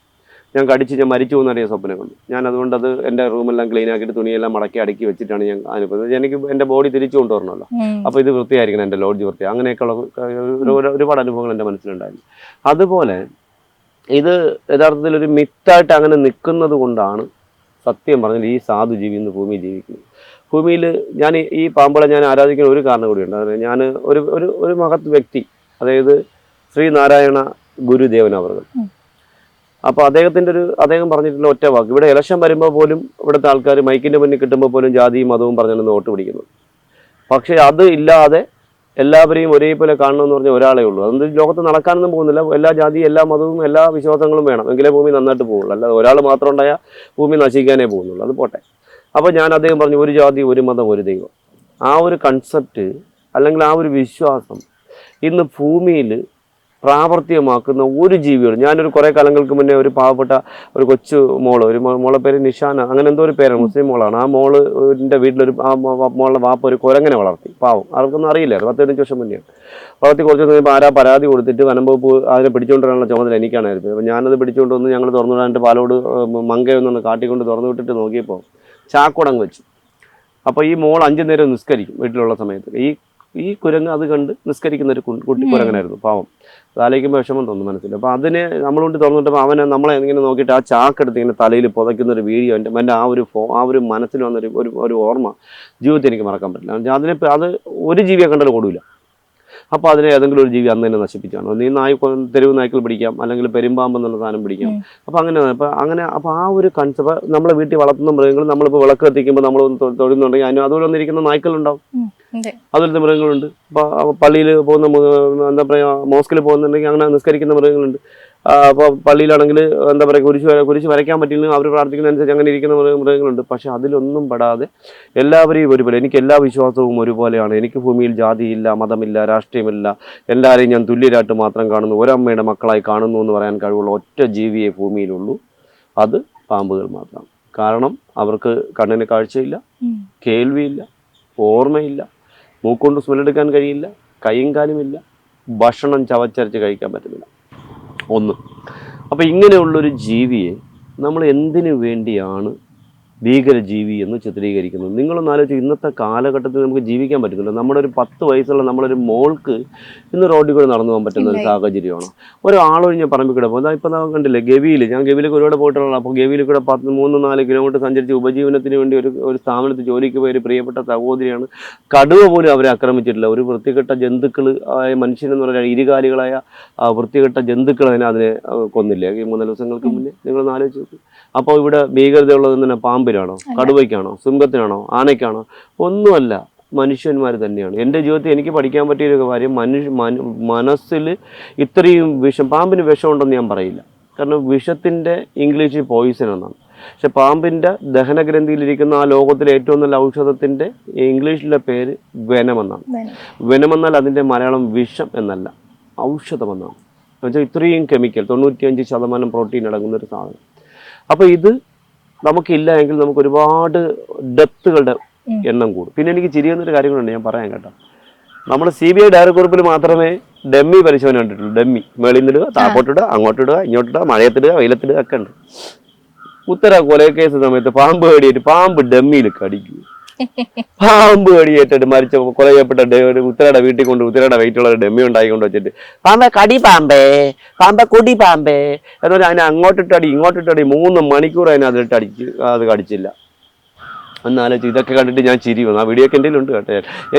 ഞാൻ കടിച്ച് ഞാൻ മരിച്ചു എന്നറിയ സ്വപ്നം കണ്ടു. ഞാൻ അതുകൊണ്ട് എൻ്റെ റൂമെല്ലാം ക്ലീൻ ആക്കിയിട്ട് തുണിയെല്ലാം മടക്കി അടുക്കി വെച്ചിട്ടാണ് ഞാൻ അനുഭവം. എനിക്ക് എൻ്റെ ബോഡി തിരിച്ചു കൊണ്ടുവരണമല്ലോ, അപ്പോൾ ഇത് വൃത്തിയായിരിക്കണം, എൻ്റെ ലോഡ്ജ് വൃത്തിയായി, അങ്ങനെയൊക്കെയുള്ള ഒരുപാട് അനുഭവങ്ങൾ എൻ്റെ മനസ്സിലുണ്ടായിരുന്നു. അതുപോലെ ഇത് യഥാർത്ഥത്തിൽ ഒരു മിത്തായിട്ട് അങ്ങനെ നിൽക്കുന്നത് കൊണ്ടാണ് സത്യം പറഞ്ഞാൽ ഈ സാധു ജീവി ഇന്ന് ഭൂമിയിൽ ജീവിക്കുന്നത്. ഭൂമിയിൽ ഞാൻ ഈ പാമ്പുകളെ ഞാൻ ആരാധിക്കുന്ന ഒരു കാരണം കൂടിയുണ്ട്. അതായത് ഞാൻ ഒരു മഹത് വ്യക്തി, അതായത് ശ്രീനാരായണ ഗുരുദേവൻ അവർകൾ. അപ്പോൾ അദ്ദേഹം പറഞ്ഞിട്ടുള്ള ഒറ്റ വാക്ക്, ഇവിടെ ഇലക്ഷൻ വരുമ്പോൾ പോലും ഇവിടുത്തെ ആൾക്കാർ മൈക്കിൻ്റെ മുന്നിൽ കിട്ടുമ്പോൾ പോലും ജാതിയും മതവും പറഞ്ഞാണ് വോട്ട് പിടിക്കുന്നത്. പക്ഷേ അത് ഇല്ലാതെ എല്ലാവരെയും ഒരേപോലെ കാണണമെന്ന് പറഞ്ഞാൽ ഒരാളേ ഉള്ളൂ. അതൊന്നും ലോകത്ത് നടക്കാനൊന്നും പോകുന്നില്ല. എല്ലാ ജാതിയും എല്ലാ മതവും എല്ലാ വിശ്വാസങ്ങളും വേണം, എങ്കിലേ ഭൂമി നന്നായിട്ട് പോകുള്ളൂ. അല്ലാതെ ഒരാൾ മാത്രം ഉണ്ടായാൽ ഭൂമി നശിക്കാനേ പോകുന്നുള്ളൂ. അത് പോട്ടെ. അപ്പോൾ അദ്ദേഹം പറഞ്ഞു, ഒരു ജാതി ഒരു മതം ഒരു ദൈവം. ആ ഒരു കൺസെപ്റ്റ് അല്ലെങ്കിൽ ആ ഒരു വിശ്വാസം ഇന്ന് ഭൂമിയിൽ പ്രാവർത്തികമാക്കുന്ന ഒരു ജീവിയോട്. ഞാനൊരു കുറേ കാലങ്ങൾക്ക് മുന്നേ ഒരു പാവപ്പെട്ട ഒരു കൊച്ചു മോളെ പേര് നിഷാന, അങ്ങനെ എന്തോ ഒരു പേരാണ്, മുസ്ലിം മോളാണ്. ആ മോളിൻ്റെ വീട്ടിലൊരു മോളുടെ വാപ്പ ഒരു കുരങ്ങനെ വളർത്തി. പാവം, ആർക്കൊന്നും അറിയില്ലായിരുന്നു. 10-15 വർഷം മുന്നേ വളർത്തി. കുറച്ച് കഴിയുമ്പോൾ ആരാ പരാതി കൊടുത്തിട്ട് വനംവകുപ്പ് അതിനെ പിടിച്ചുകൊണ്ടുവരാനുള്ള ചുമതല എനിക്കാണായിരുന്നു. അപ്പോൾ ഞാനത് പിടിച്ചുകൊണ്ട് വന്ന് ഞങ്ങൾ തുറന്നു വിടാനായിട്ട് പാലോട് മങ്കയൊന്നും കാട്ടിക്കൊണ്ട് തുറന്നു വിട്ടിട്ട് നോക്കിയപ്പോൾ ചാക്കുടങ്ങ് വെച്ചു. അപ്പോൾ ഈ മോൾ 5 നേരം നിസ്കരിക്കും വീട്ടിലുള്ള സമയത്ത്. ഈ കുരങ്ങ് അത് കണ്ട് നിസ്കരിക്കുന്ന ഒരു കുട്ടി കുരങ്ങനായിരുന്നു. പാവം, ആലോചിക്കുമ്പോൾ വിഷമം തോന്നും മനസ്സിൽ. അപ്പോൾ അതിനെ നമ്മളുകൊണ്ട് തുറന്നിട്ടപ്പോൾ അവനെ നമ്മളെ ഇങ്ങനെ നോക്കിയിട്ട് ആ ചാക്കെടുത്ത് ഇങ്ങനെ തലയിൽ പുതയ്ക്കുന്ന ഒരു വീഡിയോ എൻ്റെ ആ ഒരു മനസ്സിൽ വന്നൊരു ഒരു ഓർമ്മ ജീവിതത്തിൽ എനിക്ക് മറക്കാൻ പറ്റില്ല. അത് ഒരു ജീവിയെ കണ്ടാലും ഓടില്ല. അപ്പോൾ അതിനെ ഏതെങ്കിലും ഒരു ജീവി അന്ന് തന്നെ നശിപ്പിച്ചാണ്. നീ തെരുവ് നായ്ക്കൾ പിടിക്കാം, അല്ലെങ്കിൽ പെരുമ്പാമ്പ് എന്നുള്ള സാധനം പിടിക്കാം. അപ്പോൾ ആ ഒരു കൺസെപ്റ്റ് നമ്മളെ വീട്ടിൽ വളർത്തുന്ന മൃഗങ്ങൾ, നമ്മളിപ്പോൾ വിളക്ക് കത്തിക്കുമ്പോൾ നമ്മൾ തൊഴുന്നുണ്ടെങ്കിൽ അതുപോലെ വന്നിരിക്കുന്ന നായ്ക്കളുണ്ടാവും, അതുപോലത്തെ മൃഗങ്ങളുണ്ട്. അപ്പോൾ പള്ളിയിൽ പോകുന്ന എന്താ പറയുക, മോസ്കിൽ പോകുന്നുണ്ടെങ്കിൽ അങ്ങനെ നിസ്കരിക്കുന്ന മൃഗങ്ങളുണ്ട്. അപ്പോൾ പള്ളിയിലാണെങ്കിൽ എന്താ പറയുക, കുരിശ് വരയ്ക്കാൻ പറ്റില്ലെങ്കിലും അവർ പ്രാർത്ഥിക്കുന്നതനുസരിച്ച് അങ്ങനെ ഇരിക്കുന്ന മൃഗങ്ങളുണ്ട്. പക്ഷെ അതിലൊന്നും പെടാതെ എല്ലാവരെയും ഒരുപോലെ, എനിക്ക് എല്ലാ വിശ്വാസവും ഒരുപോലെയാണ്, എനിക്ക് ഭൂമിയിൽ ജാതിയില്ല, മതമില്ല, രാഷ്ട്രീയമില്ല, എല്ലാവരെയും ഞാൻ തുല്യരായിട്ട് മാത്രം കാണുന്നു, ഒരമ്മയുടെ മക്കളായി കാണുന്നു എന്ന് പറയാൻ കഴിവുള്ള ഒറ്റ ജീവിയെ ഭൂമിയിലുള്ളൂ, അത് പാമ്പുകൾ മാത്രമാണ്. കാരണം അവർക്ക് കണ്ണിന് കാഴ്ചയില്ല, കേൾവിയില്ല, ഓർമ്മയില്ല, മൂക്കൊണ്ട് സ്മെല്ലെടുക്കാൻ കഴിയില്ല, കൈയും കാലുമില്ല, ഭക്ഷണം ചവച്ചരച്ച് കഴിക്കാൻ പറ്റുന്നില്ല. ഒന്ന്. അപ്പോൾ ഇങ്ങനെയുള്ളൊരു ജീവിയെ നമ്മൾ എന്തിനു വേണ്ടിയാണ് ഭീകരജീവി എന്ന് ചിത്രീകരിക്കുന്നത്? നിങ്ങളൊന്ന് ആലോചിച്ച്, ഇന്നത്തെ കാലഘട്ടത്തിൽ നമുക്ക് ജീവിക്കാൻ പറ്റുന്നില്ല. നമ്മുടെ ഒരു 10 വയസ്സുള്ള നമ്മളൊരു മോൾക്ക് ഇന്ന് റോഡിൽ കൂടെ നടന്നു പോകാൻ പറ്റുന്ന ഒരു സാഹചര്യമാണ്. ഒരാളൊഴിഞ്ഞ പറമ്പിൽ കൂടെ പോകുന്നത്. ഇപ്പം നമ്മൾ കണ്ടില്ലേ ഗവിയിൽ, ഞാൻ ഗവിയിലേക്ക് ഒരുപാട് പോയിട്ടുള്ള. അപ്പോൾ ഗവിയിൽ കൂടെ 3-4 കിലോമീറ്റർ സഞ്ചരിച്ച് ഉപജീവനത്തിന് വേണ്ടി ഒരു സ്ഥാപനത്തിൽ ജോലിക്ക് പോയ ഒരു പ്രിയപ്പെട്ട സഹോദരിയാണ്. കടുവ പോലും അവരെ ആക്രമിച്ചിട്ടില്ല. ഒരു വൃത്തികെട്ട ജന്തുക്കൾ, മനുഷ്യനെന്ന് പറഞ്ഞാൽ ഇരുകാലികളായ വൃത്തികെട്ട ജന്തുക്കൾ അതിനെ കൊന്നില്ലേ ഈ 3 ദിവസങ്ങൾക്ക് മുന്നേ? നിങ്ങളൊന്ന് ആലോചിച്ച് നോക്കും. അപ്പോൾ ഇവിടെ ഭീകരത ഉള്ളത് തന്നെ പാമ്പ് പാമ്പിനാണോ, കടുവയ്ക്കാണോ, സിംഹത്തിനാണോ, ആനയ്ക്കാണോ? ഒന്നുമല്ല, മനുഷ്യന്മാർ തന്നെയാണ്. എൻ്റെ ജീവിതത്തിൽ എനിക്ക് പഠിക്കാൻ പറ്റിയൊരു കാര്യം, മനസ്സിൽ ഇത്രയും വിഷം, പാമ്പിന് വിഷമുണ്ടെന്ന് ഞാൻ പറയില്ല. കാരണം വിഷത്തിൻ്റെ ഇംഗ്ലീഷിൽ പോയിസൺ എന്നാണ്. പക്ഷെ പാമ്പിൻ്റെ ദഹനഗ്രന്ഥിയിലിരിക്കുന്ന ആ ലോകത്തിലെ ഏറ്റവും നല്ല ഔഷധത്തിൻ്റെ ഇംഗ്ലീഷിലെ പേര് വെനമെന്നാണ്. വെനമെന്നാൽ അതിൻ്റെ മലയാളം വിഷം എന്നല്ല, ഔഷധമെന്നാണ്. എന്നുവെച്ചാൽ ഇത്രയും കെമിക്കൽ, 95% പ്രോട്ടീൻ അടങ്ങുന്ന ഒരു സാധനം. അപ്പോൾ ഇത് നമുക്കില്ല എങ്കിൽ നമുക്ക് ഒരുപാട് ഡെത്തുകളുടെ എണ്ണം കൂടും. പിന്നെ എനിക്ക് ചിരിയുന്നൊരു കാര്യം കൂടെ ഞാൻ പറയാൻ കേട്ടോ. നമ്മൾ CBI ഡയറി കുറിപ്പിൽ മാത്രമേ ഡമ്മി പരിശോധന കണ്ടിട്ടുള്ളൂ. ഡമ്മി മേളിൽ നിന്നിടുക, താപ്പോട്ടിടുക, അങ്ങോട്ടിടുക, ഇങ്ങോട്ടിടുക, മഴയത്തിടുക, വെയിലത്തിടുക ഒക്കെ ഉണ്ട്. ഉത്തര കൊലക്കേസ് സമയത്ത് പാമ്പ് കടിയേറ്റ് പാമ്പ് ഡമ്മിയിൽ കടിക്കും. പാമ്പ് കടിയേറ്റിട്ട് മരിച്ച കൊല ചെയ്യപ്പെട്ട ഉത്തരയുടെ വീട്ടിൽ കൊണ്ട് ഉത്തരയുടെ വെയിറ്റുള്ള ഒരു ഡമ്മി ഉണ്ടായിക്കൊണ്ട് വെച്ചിട്ട് പാമ്പ കടി പാമ്പേ, പാമ്പ കൊടി പാമ്പേ എന്ന് പറഞ്ഞാൽ അതിനെ അങ്ങോട്ടിട്ടടി ഇങ്ങോട്ടിട്ടടി 3 മണിക്കൂർ അതിനകത്തിട്ട് അത് കടിച്ചില്ല. എന്നാലോചിച്ച് ഇതൊക്കെ കണ്ടിട്ട് ഞാൻ ചിരി വന്നു. ആ വീഡിയോ ഒക്കെ എൻ്റെ ഉണ്ട് കേട്ടോ.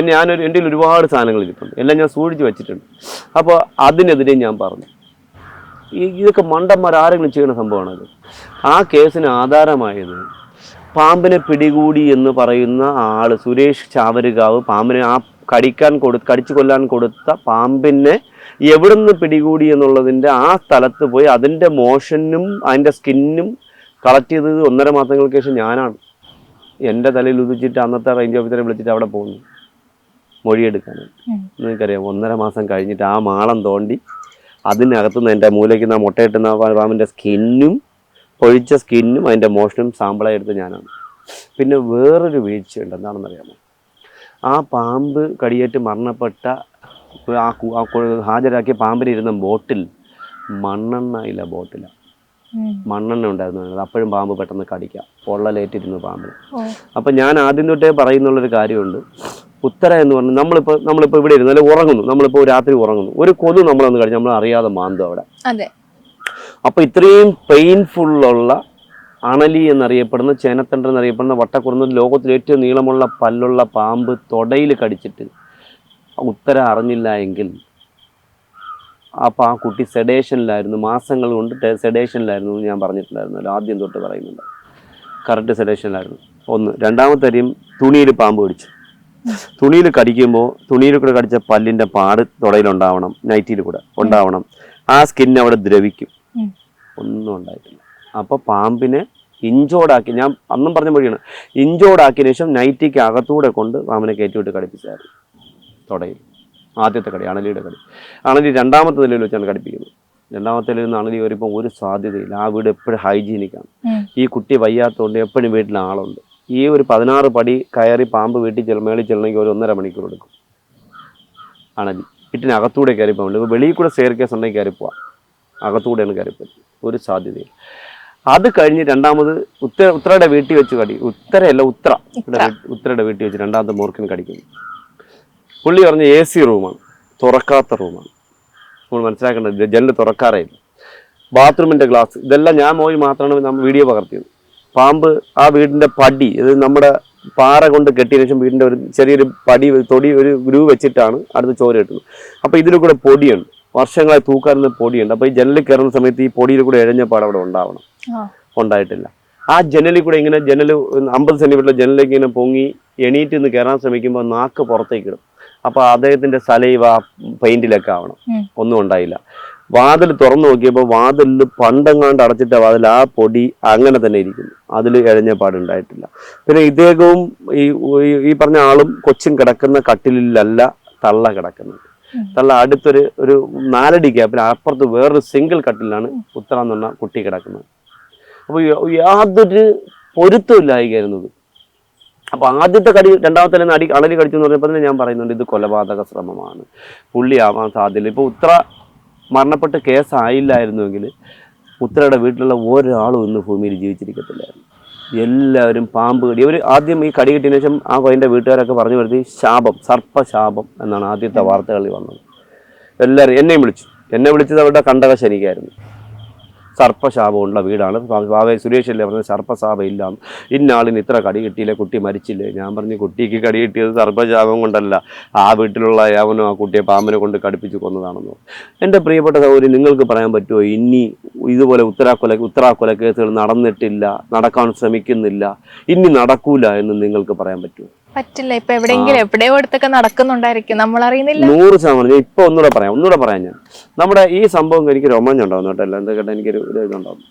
എൻ്റെ ഒരുപാട് സാധനങ്ങൾ ഇരിപ്പുണ്ട്, എല്ലാം ഞാൻ സൂക്ഷിച്ച് വെച്ചിട്ടുണ്ട്. അപ്പോൾ അതിനെതിരെ ഞാൻ പറഞ്ഞു, ഇതൊക്കെ മണ്ടന്മാർ ആരെങ്കിലും ചെയ്യുന്ന സംഭവമാണത്. ആ കേസിന് ആധാരമായത് പാമ്പിനെ പിടികൂടി എന്ന് പറയുന്ന ആള് സുരേഷ് ചാവരുകാവ് പാമ്പിനെ ആ കടിച്ചു കൊല്ലാൻ കൊടുത്ത പാമ്പിനെ എവിടുന്ന് പിടികൂടി എന്നുള്ളതിൻ്റെ ആ സ്ഥലത്ത് പോയി അതിൻ്റെ മോഷനും അതിൻ്റെ സ്കിന്നും കളക്ട് ചെയ്തത് 1.5 മാസങ്ങൾക്ക് ശേഷം ഞാനാണ്. എൻ്റെ തലയിൽ ഉദിച്ചിട്ട് അന്നത്തെ റേഞ്ച് ഓഫീസറെ വിളിച്ചിട്ട് അവിടെ പോകുന്നു മൊഴിയെടുക്കാനാണ്. നിങ്ങൾക്കറിയാം, 1.5 മാസം കഴിഞ്ഞിട്ട് ആ മാളം തോണ്ടി അതിനകത്തുനിന്ന് എൻ്റെ മൂലയ്ക്കുന്ന മുട്ടയിട്ടുന്ന പാമ്പിൻ്റെ സ്കിന്നും പൊഴിച്ച സ്കിന്നും അതിൻ്റെ മോഷനും സാമ്പിളായി എടുത്ത് ഞാനാണ്. പിന്നെ വേറൊരു വീഴ്ചയുണ്ട്, എന്താണെന്നറിയാമോ? ആ പാമ്പ് കടിയേറ്റ് മരണപ്പെട്ട ഹാജരാക്കിയ പാമ്പിനിരുന്ന ബോട്ടിൽ മണ്ണെണ്ണ ഇല്ല, ബോട്ടിലാണ് മണ്ണെണ്ണ ഉണ്ടായിരുന്നു. അപ്പോഴും പാമ്പ് പെട്ടെന്ന് കടിക്കാം, പൊള്ളലേറ്റിരുന്നു പാമ്പിന്. അപ്പം ഞാൻ ആദ്യം തൊട്ടേ പറയുന്നുള്ളൊരു കാര്യമുണ്ട്. ഉത്തര എന്ന് പറഞ്ഞാൽ നമ്മളിപ്പോൾ ഇവിടെ ഇരുന്ന് അല്ലെങ്കിൽ ഉറങ്ങുന്നു, നമ്മളിപ്പോൾ രാത്രി ഉറങ്ങുന്നു, ഒരു കൊതു നമ്മളൊന്ന് കഴിഞ്ഞ് നമ്മൾ അറിയാതെ മാന്തും അവിടെ. അപ്പോൾ ഇത്രയും പെയിൻഫുള്ളുള്ള അണലി എന്നറിയപ്പെടുന്ന, ചേനത്തണ്ട എന്നറിയപ്പെടുന്ന, വട്ടക്കുറന്ന, ലോകത്തിലെ ഏറ്റവും നീളമുള്ള പല്ലുള്ള പാമ്പ് തൊടയിൽ കടിച്ചിട്ട് ഉത്തര അറിഞ്ഞില്ല എങ്കിൽ അപ്പോൾ ആ കുട്ടി സെഡേഷനിലായിരുന്നു, മാസങ്ങൾ കൊണ്ട് സെഡേഷനിലായിരുന്നു എന്ന് ഞാൻ പറഞ്ഞിട്ടുണ്ടായിരുന്നല്ലോ, ആദ്യം തൊട്ട് പറയുന്നുണ്ട്. കറക്റ്റ് സെഡേഷനിലായിരുന്നു. ഒന്ന്. രണ്ടാമത്തെ കാര്യം, തുണിയിൽ പാമ്പ് കടിച്ചു. തുണിയിൽ കടിക്കുമ്പോൾ തുണിയിൽ കൂടെ കടിച്ച പല്ലിൻ്റെ പാട് തൊടയിലുണ്ടാവണം, നൈറ്റിയിൽ കൂടെ ഉണ്ടാവണം. ആ സ്കിൻ അവിടെ ദ്രവിക്കും. ഒന്നും ഉണ്ടായിട്ടില്ല. അപ്പോൾ പാമ്പിനെ ഇഞ്ചോടാക്കി, ഞാൻ അന്നും പറഞ്ഞ വഴിയാണ്, ഇഞ്ചോടാക്കിയതിനു ശേഷം നൈറ്റിക്ക് അകത്തൂടെ കൊണ്ട് പാമ്പിനെ കയറ്റിവിട്ട് കടിപ്പിച്ചായിരുന്നു തൊടയിൽ. ആദ്യത്തെ കടി അണലിയുടെ കടി. അണലി 2ാമത്തെ നിലയിൽ വെച്ചാണ് കടിപ്പിക്കുന്നത്. 2ാമത്തെ നിലയിൽ നിന്ന് അണലി കയറിയപ്പോൾ ഒരു സാധ്യതയില്ല. ആ വീട് എപ്പോഴും ഹൈജീനിക്കാണ്. ഈ കുട്ടി വയ്യാത്തതുകൊണ്ട് എപ്പോഴും വീട്ടിൽ ആളുണ്ട്. ഈ ഒരു 16 പടി കയറി പാമ്പ് വീട്ടിൽ മേളിൽ ചെല്ലണമെങ്കിൽ ഒരു 1.5 മണിക്കൂർ എടുക്കും. അണലി വീട്ടിനകത്തൂടെ കയറി പോകാൻ, വെളിയിൽ കൂടെ സ്റ്റെയർ കേസ് ഉണ്ടെങ്കിൽ കയറി പോവാം, അകത്തൂടെയാണ് കയറിപ്പോയി. ഒരു സാധ്യതയില്ല. അത് കഴിഞ്ഞ് 2ാമത് ഉത്തരയുടെ വീട്ടിൽ വെച്ച് കടി. ഉത്തരയുടെ വീട്ടിൽ വെച്ച് 2ാമത്തെ മൂർഖൻ കടിക്കുന്നു. പുള്ളി പറഞ്ഞ AC റൂമാണ്, തുറക്കാത്ത റൂമാണ്. നമ്മൾ മനസ്സിലാക്കേണ്ടത്, ജനൽ തുറക്കാറേ ഇല്ല. ബാത്റൂമിൻ്റെ ഗ്ലാസ്, ഇതെല്ലാം ഞാൻ പോയി മാത്രമാണ് നമ്മൾ വീഡിയോ പകർത്തിയത്. പാമ്പ് ആ വീടിൻ്റെ പടി, ഇത് നമ്മുടെ പാറ കൊണ്ട് കെട്ടിയതിനു ശേഷം വീടിൻ്റെ ഒരു ചെറിയൊരു പടി തൊടി ഒരു ഗ്രൂ വെച്ചിട്ടാണ് അടുത്ത് ചോര കിട്ടുന്നത്. അപ്പോൾ ഇതിൽ കൂടെ പൊടിയുണ്ട്, വർഷങ്ങളായി തൂക്കാറുന്ന പൊടിയുണ്ട്. അപ്പോൾ ഈ ജനലിൽ കയറുന്ന സമയത്ത് ഈ പൊടിയിൽ കൂടെ ഇഴഞ്ഞ പാട് അവിടെ ഉണ്ടാവണം, ഉണ്ടായിട്ടില്ല. ആ ജനലിൽ കൂടെ ഇങ്ങനെ 50 സെൻറ്റിമീറ്റർ ജനലിലേക്ക് ഇങ്ങനെ പൊങ്ങി എണീറ്റ് നിന്ന് കയറാൻ ശ്രമിക്കുമ്പോൾ നാക്ക് പുറത്തേക്ക് ഇടും. അപ്പോൾ അദ്ദേഹത്തിൻ്റെ സലൈവ പെയിന്റിലൊക്കെ ആവണം, ഒന്നും ഉണ്ടായില്ല. വാതിൽ തുറന്നു നോക്കിയപ്പോൾ വാതിലിൽ പണ്ടെങ്ങാണ്ട് അടച്ചിട്ട വാതിൽ, ആ പൊടി അങ്ങനെ തന്നെ ഇരിക്കുന്നു, അതിൽ ഇഴഞ്ഞ പാടുണ്ടായിട്ടില്ല. പിന്നെ ഇദ്ദേഹവും ഈ പറഞ്ഞ ആളും കൊച്ചും കിടക്കുന്ന കട്ടിലല്ല തള്ള കിടക്കുന്നത്. തള്ള അടുത്തൊരു 4 അടി ഗ്യാപ്പിൽ അപ്പുറത്ത് വേറൊരു സിംഗിൾ കട്ടിലാണ് ഉത്തര എന്ന് പറഞ്ഞ കുട്ടി കിടക്കുന്നത്. അപ്പോൾ യാതൊരു പൊരുത്തമില്ലായിരിക്കുന്നത്. അപ്പോൾ ആദ്യത്തെ കടി 2ാമത്തെ അണലി കടിച്ചു എന്ന് പറഞ്ഞപ്പോൾ തന്നെ ഞാൻ പറയുന്നുണ്ട്, ഇത് കൊലപാതക ശ്രമമാണ്, പുള്ളി ആവാൻ സാധ്യതയില്ല. ഇപ്പോൾ ഉത്തര മരണപ്പെട്ട് കേസായില്ലായിരുന്നുവെങ്കിൽ ഉത്തരയുടെ വീട്ടിലുള്ള ഒരാളും ഇന്ന് ഭൂമിയിൽ ജീവിച്ചിരിക്കത്തില്ലായിരുന്നു. എല്ലാവരും പാമ്പ് കടി. അവർ ആദ്യം ഈ കടി കിട്ടിയതിനു ശേഷം ആ പയ്യൻ്റെ വീട്ടുകാരൊക്കെ പറഞ്ഞു വരുത്തി ശാപം, സർപ്പശാപം എന്നാണ് ആദ്യത്തെ വാർത്തകളിൽ വന്നത്. എല്ലാവരും എന്നെ വിളിച്ചത് അവരുടെ കണ്ടക ശനിക്കായിരുന്നു. സർപ്പശാപമുള്ള വീടാണ്. സുരേഷല്ലേ പറഞ്ഞത് സർപ്പശാപം ഇല്ല, ഇന്നാളിന് ഇത്ര കടി കിട്ടിയില്ലേ, കുട്ടി മരിച്ചില്ലേ. ഞാൻ പറഞ്ഞു കുട്ടിക്ക് കടി കിട്ടിയത് സർപ്പശാപം കൊണ്ടല്ല, ആ വീട്ടിലുള്ള യാവനോ ആ കുട്ടിയെ പാമ്പിനെ കൊണ്ട് കടിപ്പിച്ച് കൊന്നതാണെന്നോ. എൻ്റെ പ്രിയപ്പെട്ട സഹോദരി, നിങ്ങൾക്ക് പറയാൻ പറ്റുമോ ഇനി ഇതുപോലെ ഉത്തരാക്കൊല കേസുകൾ നടന്നിട്ടില്ല, നടക്കാൻ ശ്രമിക്കുന്നില്ല, ഇനി നടക്കൂല എന്ന് നിങ്ങൾക്ക് പറയാൻ പറ്റുമോ? പറ്റില്ല. ഇപ്പൊ എവിടെയോ അടുത്തൊക്കെ നടക്കുന്നുണ്ടായിരിക്കും, നമ്മൾ അറിയുന്നില്ല. 100%. ഞാൻ ഇപ്പൊ ഒന്നുകൂടെ പറയാം. ഞാൻ നമ്മുടെ ഈ സംഭവം എനിക്ക് രോമാഞ്ചം ഉണ്ടാവും കേട്ടോ, എല്ലാം എന്താ കേട്ടോ, എനിക്കൊരു ഇതുണ്ടാവും.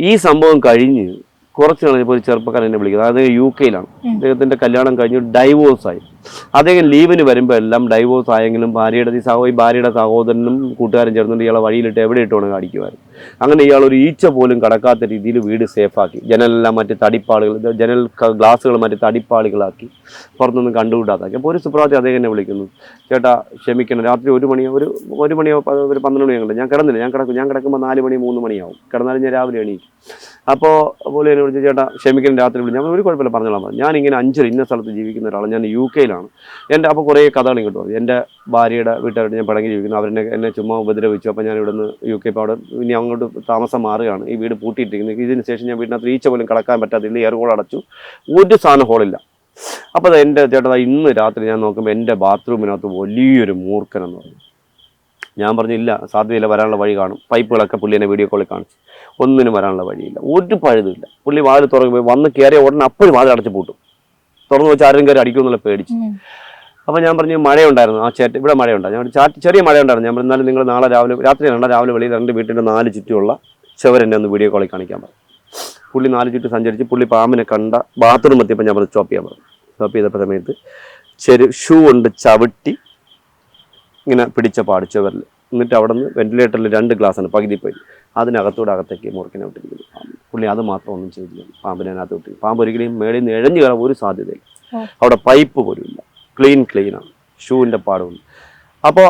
ഈ സംഭവം കഴിഞ്ഞ് കുറച്ച് കഴിഞ്ഞപ്പോൾ ഒരു ചെറുപ്പക്കാരൻ എന്നെ വിളിക്കുന്നത്, അത് UK-യിലാണ്. അദ്ദേഹത്തിന്റെ കല്യാണം കഴിഞ്ഞ് ഡൈവോഴ്സായി. അദ്ദേഹം ലീവിന് വരുമ്പോൾ എല്ലാം ഡൈവോഴ്സ് ആയെങ്കിലും ഭാര്യയുടെ സഹോദരനും കൂട്ടുകാരും ചേർന്നിട്ട് ഇയാളെ വഴിയിലിട്ട് എവിടെ ഇട്ടുകൊണ്ട് അടിക്കുമായിരുന്നു. അങ്ങനെ ഇയാൾ ഒരു ഈച്ച പോലും കടക്കാത്ത രീതിയിൽ വീട് സേഫാക്കി, ജനലെല്ലാം മറ്റ് ജനൽ ഗ്ലാസുകൾ മറ്റ് തടിപ്പാളികളാക്കി, പുറത്തൊന്നും കണ്ടുകൂടാതാക്കി. അപ്പോൾ ഒരു സുപ്രഭാതത്തിൽ അദ്ദേഹം എന്നെ വിളിക്കുന്നു, ചേട്ടാ ക്ഷമിക്കണം, രാത്രി ഒരു മണിയോ ഒരു 12 മണിയോ കണ്ട് ഞാൻ കിടന്നില്ല. ഞാൻ കിടക്കുമ്പോൾ 4 മണി 3 മണിയാവും, കിടന്നാലും ഞാൻ രാവിലെ എണീക്കും. അപ്പോൾ പോലെ എന്നെ വിളിച്ചു, ചേട്ടാ ക്ഷമിക്കണം, രാത്രി വിളിച്ചു. ഞാൻ ഒരു കുഴപ്പമില്ല പറഞ്ഞോളാം. ഞാനിങ്ങനെ 5 ഇന്ന സ്ഥലത്ത് ജീവിക്കുന്ന ഒരാളാണ്, ഞാൻ UK-യിലാണ്. എൻ്റെ അപ്പോൾ കുറേ കഥകൾ ഇങ്ങോട്ട് വന്നു. എൻ്റെ ഭാര്യയുടെ വീട്ടുകാരായിട്ട് ഞാൻ പിണങ്ങി ജീവിക്കുന്നു, എന്നെ ചുമ്മാ ഉപദ്രവിച്ചു. അപ്പോൾ ഞാൻ ഇവിടുന്ന് UK ഇപ്പോൾ അവിടെ ഇനി അങ്ങോട്ട് താമസം മാറുകയാണ്, ഈ വീട് പൂട്ടിയിട്ടിരിക്കുന്നത്. ഇതിന് ശേഷം ഞാൻ വീടിനകത്ത് ഈച്ച പോലും കടക്കാൻ പറ്റാത്തില്ല, എയർ ഹോൾ അടച്ചു, ഒരു സാധനം ഹോളില്ല. അപ്പോൾ എൻ്റെ ചേട്ടാ ഇന്ന് രാത്രി ഞാൻ നോക്കുമ്പോൾ എൻ്റെ ബാത്റൂമിനകത്ത് വലിയൊരു മൂർഖനെന്ന് പറഞ്ഞു. ഞാൻ പറഞ്ഞില്ല, സാധ്യതയില്ല, വരാനുള്ള വഴി കാണും. പൈപ്പുകളൊക്കെ പുള്ളി എന്നെ വീഡിയോ കോളിൽ കാണിച്ചു. ഒന്നിനും വരാനുള്ള വഴിയില്ല, ഒരു പഴുതുമില്ല. പുള്ളി വാതിൽ തുറന്ന് വന്ന് കയറിയ ഉടനെ അപ്പോഴും വാതിൽ അടച്ചു പൂട്ടും. തുറന്നു വെച്ച് ആരും കയറി അടിക്കുമെന്നുള്ള പേടിച്ച്. അപ്പോൾ ഞാൻ പറഞ്ഞു മഴയുണ്ടായിരുന്നു, ഇവിടെ മഴയുണ്ടായിരുന്നു. ഞാൻ ചെറിയ മഴയുണ്ടായിരുന്നു. ഞാൻ പറഞ്ഞു എന്നാലും നിങ്ങൾ നാളെ രാവിലെ വെളിയിൽ 2 വീട്ടിൻ്റെ 4 ചുറ്റുമുള്ള ചുവരെന്നെ ഒന്ന് വീഡിയോ കോളിൽ കാണിക്കാൻ പറഞ്ഞു. പുള്ളി 4 ചുറ്റും സഞ്ചരിച്ച് പുള്ളി പാമ്പിനെ കണ്ട ബാത്റൂം എത്തിയപ്പോൾ ഞാൻ പറഞ്ഞു സ്റ്റോപ്പ് ചെയ്യാൻ പറഞ്ഞു. സ്റ്റോപ്പ് ചെയ്തപ്പോൾ സമയത്ത് ഷൂ കൊണ്ട് ചവിട്ടി ഇങ്ങനെ പിടിച്ച പാട് ചുവരിൽ. എന്നിട്ട് അവിടെ നിന്ന് വെന്റിലേറ്ററിൽ 2 ഗ്ലാസ്സാണ് പകുതി പോയി, അതിനകത്തൂടെ അകത്തേക്ക് മുറുക്കിനെ വിട്ടിരിക്കുന്നു പാമ്പ്. പുള്ളി അത് മാത്രം ഒന്നും ചെയ്തില്ല, പാമ്പിനെ അതിനകത്ത് വിട്ടു. പാമ്പ് ഒരിക്കലും മേളിൽ നിന്ന് ഇഴഞ്ഞു കയറാൻ ഒരു സാധ്യതയില്ല. അവിടെ പൈപ്പ് പോലും ഇല്ല, ക്ലീനാണ്, ഷൂവിൻ്റെ പാടുണ്ട്. അപ്പോൾ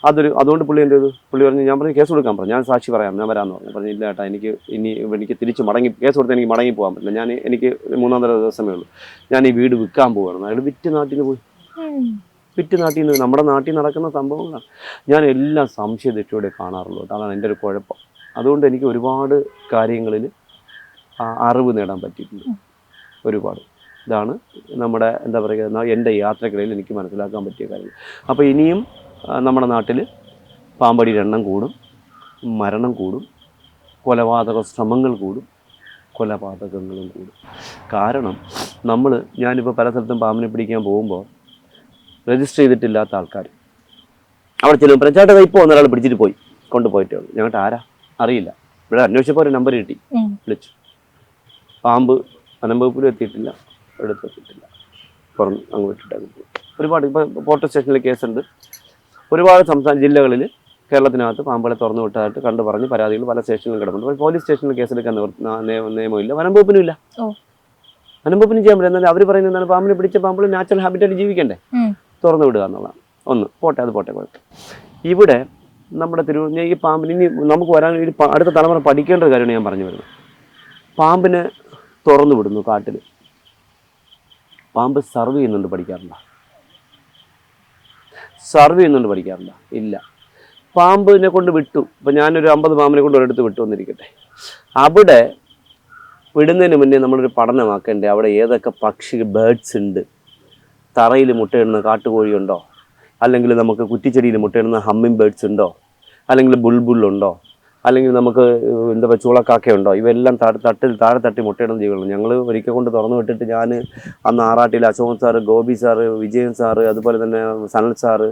അതുകൊണ്ട് പുള്ളി എന്ത് ചെയ്തു, പുള്ളി പറഞ്ഞു, ഞാൻ പറഞ്ഞു കേസ് കൊടുക്കാൻ പറഞ്ഞു, ഞാൻ സാക്ഷി പറയാം, ഞാൻ വരാമെന്ന് പറഞ്ഞു. ഇല്ല ഏട്ടാ, എനിക്ക് തിരിച്ച് കേസ് കൊടുത്ത് എനിക്ക് മടങ്ങി പോകാൻ പറ്റില്ല, എനിക്ക് 3-4 ദിവസമേ ഉള്ളൂ, ഞാൻ ഈ വീട് വിൽക്കാൻ പോവുകയാണ്. അയാൾ വിറ്റ് നാട്ടിൽ നിന്ന് പോയി. നാട്ടിൽ നിന്ന് നമ്മുടെ നാട്ടിൽ നടക്കുന്ന സംഭവങ്ങളാണ്. ഞാൻ എല്ലാം സംശയദൃഷ്ടിയോടെ കാണാറുള്ളൂ. അതാണ് എൻ്റെ ഒരു കുഴപ്പം. അതുകൊണ്ട് എനിക്ക് ഒരുപാട് കാര്യങ്ങളിൽ അറിവ് നേടാൻ പറ്റിയിട്ടുണ്ട്, ഒരുപാട്. ഇതാണ് നമ്മുടെ എന്താ പറയുക, എൻ്റെ യാത്രക്കിടയിൽ എനിക്ക് മനസ്സിലാക്കാൻ പറ്റിയ കാര്യങ്ങൾ. അപ്പോൾ ഇനിയും നമ്മുടെ നാട്ടിൽ പാമ്പടിയുടെ എണ്ണം കൂടും, മരണം കൂടും, കൊലപാതക ശ്രമങ്ങൾ കൂടും, കൊലപാതകങ്ങളും കൂടും. കാരണം ഞാനിപ്പോൾ പല സ്ഥലത്തും പാമ്പിനെ പിടിക്കാൻ പോകുമ്പോൾ രജിസ്റ്റർ ചെയ്തിട്ടില്ലാത്ത ആൾക്കാർ അവിടെ ചെല്ലും. ചേട്ടാ ഇപ്പോൾ ഒരാൾ പിടിച്ചിട്ട് കൊണ്ടുപോയിട്ടേ ഉള്ളൂ. ഞങ്ങളുടെ ആരാ അറിയില്ല. ഇവിടെ അന്വേഷിച്ചപ്പോൾ ഒരു നമ്പർ കിട്ടി, വിളിച്ചു. പാമ്പ് വനംവകുപ്പിലും എത്തിയിട്ടില്ല, എടുത്തെത്തിയിട്ടില്ല, പുറം അങ്ങ് വിട്ടിട്ടങ്ങ് പോയി. ഒരുപാട് ഇപ്പോൾ പോർട്ട് സ്റ്റേഷനിൽ കേസുണ്ട്. ഒരുപാട് സംസ്ഥാന ജില്ലകളിൽ കേരളത്തിനകത്ത് പാമ്പുകളെ തുറന്നു വിട്ടതായിട്ട് കണ്ടു പറഞ്ഞ് പരാതികൾ പല സ്റ്റേഷനിലും കിടക്കുന്നുണ്ട്. പോലീസ് സ്റ്റേഷനിൽ കേസെടുക്കാൻ നിയമമില്ല, വനംവകുപ്പിനും ഇല്ല. വനംവകുപ്പിനും ചെയ്യാൻ പറ്റില്ല. എന്നാൽ അവർ പറയുന്നത് എന്താണ്, പാമ്പിനെ പിടിച്ച പാമ്പുകൾ നാച്ചുറൽ ഹാബിറ്റായിട്ട് ജീവിക്കണ്ടേ, തുറന്നു വിടുക എന്നുള്ളതാണ്. അത് പോട്ടെ കുഴപ്പം. ഇവിടെ നമ്മുടെ ഈ പാമ്പിന് ഇനി നമുക്ക് അടുത്ത തലമുറ പഠിക്കേണ്ട ഒരു കാര്യമാണ് ഞാൻ പറഞ്ഞു വരുന്നത്. പാമ്പിനെ തുറന്നു വിടുന്നു കാട്ടിൽ, പാമ്പ് സർവ് ചെയ്യുന്നുണ്ട് പഠിക്കാറുണ്ടോ? ഇല്ല. പാമ്പിനെ കൊണ്ട് വിട്ടു. ഇപ്പം ഞാനൊരു 50 പാമ്പിനെ കൊണ്ട് ഒരിടത്ത് വിട്ടു വന്നിരിക്കട്ടെ. അവിടെ വിടുന്നതിന് മുന്നേ നമ്മളൊരു പഠനമാക്കേണ്ടേ, അവിടെ ഏതൊക്കെ ബേഡ്സ് ഉണ്ട്, തറയിൽ മുട്ടയിടുന്ന കാട്ടുകോഴിയുണ്ടോ, അല്ലെങ്കിൽ നമുക്ക് കുറ്റിച്ചെടിയിൽ മുട്ടയിടുന്ന ഹമ്മിങ് ബേഡ്സ് ഉണ്ടോ, അല്ലെങ്കിൽ ബുൾബുള്ളുണ്ടോ, അല്ലെങ്കിൽ നമുക്ക് എന്താ പറയുക ചൂളക്കാക്കയുണ്ടോ, ഇവയെല്ലാം താഴെ തട്ടി മുട്ടയിടുന്ന ജീവികളുണ്ട്. ഞങ്ങൾ ഒരിക്കൽ കൊണ്ട് തുറന്നു വിട്ടിട്ട് ഞാൻ അന്ന് ആറാട്ടിൽ Ashokan sir, Gopi sir, Vijayan sir, അതുപോലെ തന്നെ സനൽ സാറ്,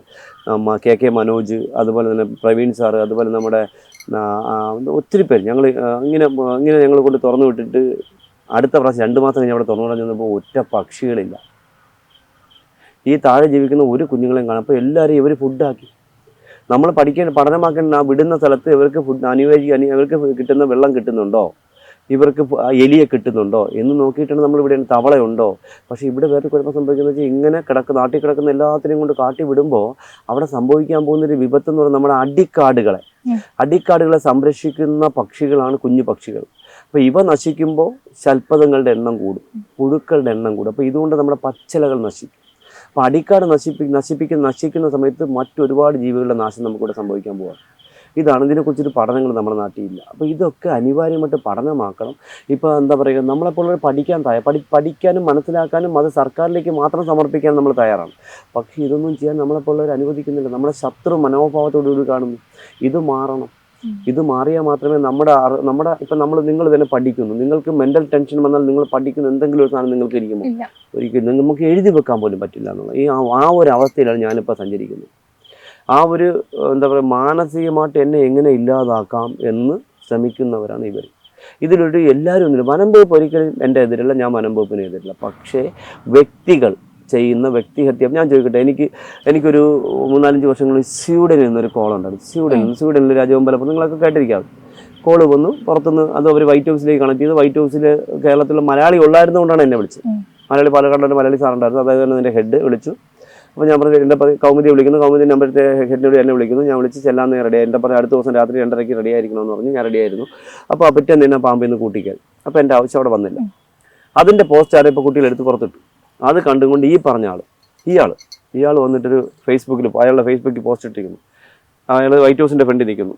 KK മനോജ്, അതുപോലെ തന്നെ പ്രവീൺ സാറ്, അതുപോലെ നമ്മുടെ ഒത്തിരി പേര് ഇങ്ങനെ ഞങ്ങൾ കൊണ്ട് തുറന്നു വിട്ടിട്ട് അടുത്ത പ്രാവശ്യം 2 മാസം കഴിഞ്ഞ് അവിടെ തുറന്നു വിടാൻ ചെന്നപ്പോൾ ഒറ്റ പക്ഷികളില്ല. ഈ താഴെ ജീവിക്കുന്ന ഒരു കുഞ്ഞുങ്ങളെയും കാണാം. അപ്പോൾ എല്ലാവരും ഇവർ ഫുഡാക്കി. നമ്മൾ പഠനമാക്കേണ്ട വിടുന്ന സ്ഥലത്ത് ഇവർക്ക് ഇവർക്ക് കിട്ടുന്ന വെള്ളം കിട്ടുന്നുണ്ടോ, ഇവർക്ക് എലിയെ കിട്ടുന്നുണ്ടോ എന്ന് നോക്കിയിട്ടാണ് നമ്മൾ ഇവിടെ തവളയുണ്ടോ. പക്ഷേ ഇവിടെ വേറെ കുഴപ്പം സംഭവിക്കുന്നത് വെച്ചാൽ ഇങ്ങനെ നാട്ടിൽ കിടക്കുന്ന എല്ലാത്തിനെയും കൊണ്ട് കാട്ടി വിടുമ്പോൾ അവിടെ സംഭവിക്കാൻ പോകുന്നൊരു വിപത്ത് എന്ന് പറയുന്നത് നമ്മുടെ അടിക്കാടുകളെ സംരക്ഷിക്കുന്ന പക്ഷികളാണ് കുഞ്ഞു പക്ഷികൾ. അപ്പോൾ ഇവ നശിക്കുമ്പോൾ ശൽപ്പതങ്ങളുടെ എണ്ണം കൂടും, പുഴുക്കളുടെ എണ്ണം കൂടും. അപ്പോൾ ഇതുകൊണ്ട് നമ്മുടെ പച്ചിലകൾ നശിക്കും. അപ്പോൾ അടിക്കാട് നശിക്കുന്ന സമയത്ത് മറ്റൊരുപാട് ജീവികളുടെ നാശം നമുക്കിവിടെ സംഭവിക്കാൻ പോകാം. ഇതാണ്. ഇതിനെക്കുറിച്ചൊരു പഠനങ്ങൾ നമ്മുടെ നാട്ടിലില്ല. അപ്പോൾ ഇതൊക്കെ അനിവാര്യമായിട്ട് പഠനമാക്കണം. ഇപ്പോൾ എന്താ പറയുക, നമ്മളെപ്പോലുള്ളവർ പഠിക്കാനും മനസ്സിലാക്കാനും അത് സർക്കാരിലേക്ക് മാത്രം സമർപ്പിക്കാൻ നമ്മൾ തയ്യാറാണ്. പക്ഷേ ഇതൊന്നും ചെയ്യാൻ നമ്മളെപ്പോലുള്ളവർ അനുവദിക്കുന്നില്ല. നമ്മളെ ശത്രു മനോഭാവത്തോടുകൂടി കാണുന്നു. ഇത് മാറണം. ഇത് മാറിയാൽ മാത്രമേ നമ്മുടെ ഇപ്പം നിങ്ങൾ തന്നെ പഠിക്കുന്നു, നിങ്ങൾക്ക് മെൻ്റൽ ടെൻഷൻ വന്നാൽ നിങ്ങൾ പഠിക്കുന്ന എന്തെങ്കിലും ഒരു സാധനം നിങ്ങൾക്ക് ഇരിക്കുമോ? ഒരിക്കലും നമുക്ക് എഴുതി വെക്കാൻ പോലും പറ്റില്ല എന്നുള്ള ആ ഒരു അവസ്ഥയിലാണ് ഞാനിപ്പോൾ സഞ്ചരിക്കുന്നത്. ആ ഒരു എന്താ പറയുക, മാനസികമായിട്ട് എന്നെ എങ്ങനെ ഇല്ലാതാക്കാം എന്ന് ശ്രമിക്കുന്നവരാണ് ഇവർ. ഇതിലൊരു എല്ലാവരും ഒന്നുമില്ല. വനംവകുപ്പ് ഒരിക്കലും എൻ്റെ എതിരല്ല, ഞാൻ വനംവകുപ്പിന് എതിരല്ല. പക്ഷേ വ്യക്തികൾ ചെയ്യുന്ന വ്യക്തിഹത്യ, ഞാൻ ചോദിക്കട്ടെ, എനിക്കൊരു 3-4 വർഷങ്ങളിൽ സ്വീഡനിൽ നിന്നൊരു കോൾ ഉണ്ടായിരുന്നു. സ്വീഡനിൽ രാജഗോപാലപുരം നിങ്ങളൊക്കെ കേട്ടിരിക്കാതെ കോള് വന്നു പുറത്തുനിന്ന്. അത് അവർ വൈറ്റ് ഹൗസിലേക്ക് കണക്ട് ചെയ്ത്, വൈറ്റ് ഹൗസിൽ കേരളത്തിലുള്ള മലയാളി ഉള്ളായിരുന്നുകൊണ്ടാണ് എന്നെ വിളിച്ചത്. മലയാളി പാലക്കാടിൻ്റെ മലയാളി സാറുണ്ടായിരുന്നു, അതായത് എൻ്റെ ഹെഡ് വിളിച്ചു. അപ്പോൾ ഞാൻ പറഞ്ഞു എൻ്റെ കൗമുദി വിളിക്കുന്നു, കൗമുദി നമ്പരത്തെ ഹെഡിനോട് എന്നെ വിളിക്കുന്നു. ഞാൻ വിളിച്ച് ചെല്ലാൻ റെഡിയായി. എൻ്റെ അടുത്ത ദിവസം രാത്രി 2:30 റെഡി ആയിരിക്കണമെന്ന് പറഞ്ഞു. ഞാൻ റെഡിയായിരുന്നു. അപ്പോൾ പിറ്റേന്ന് തന്നെ പാമ്പിൽ നിന്ന് കൂട്ടിക്കാൻ. അപ്പോൾ എൻ്റെ ആവശ്യം അവിടെ വന്നില്ല. അതിൻ്റെ പോസ്റ്റ് ഇപ്പോൾ കുട്ടികളെടുത്ത് പുറത്തിട്ടു. അത് കണ്ടുകൊണ്ട് ഈ പറഞ്ഞ ഇയാൾ വന്നിട്ടൊരു ഫേസ്ബുക്കിൽ, അയാളുടെ ഫേസ്ബുക്കിൽ പോസ്റ്റ് ഇട്ടിരിക്കുന്നു. അയാൾ വൈറ്റ് ഹൗസിൻ്റെ ഫ്രണ്ടിൽ നിൽക്കുന്നു.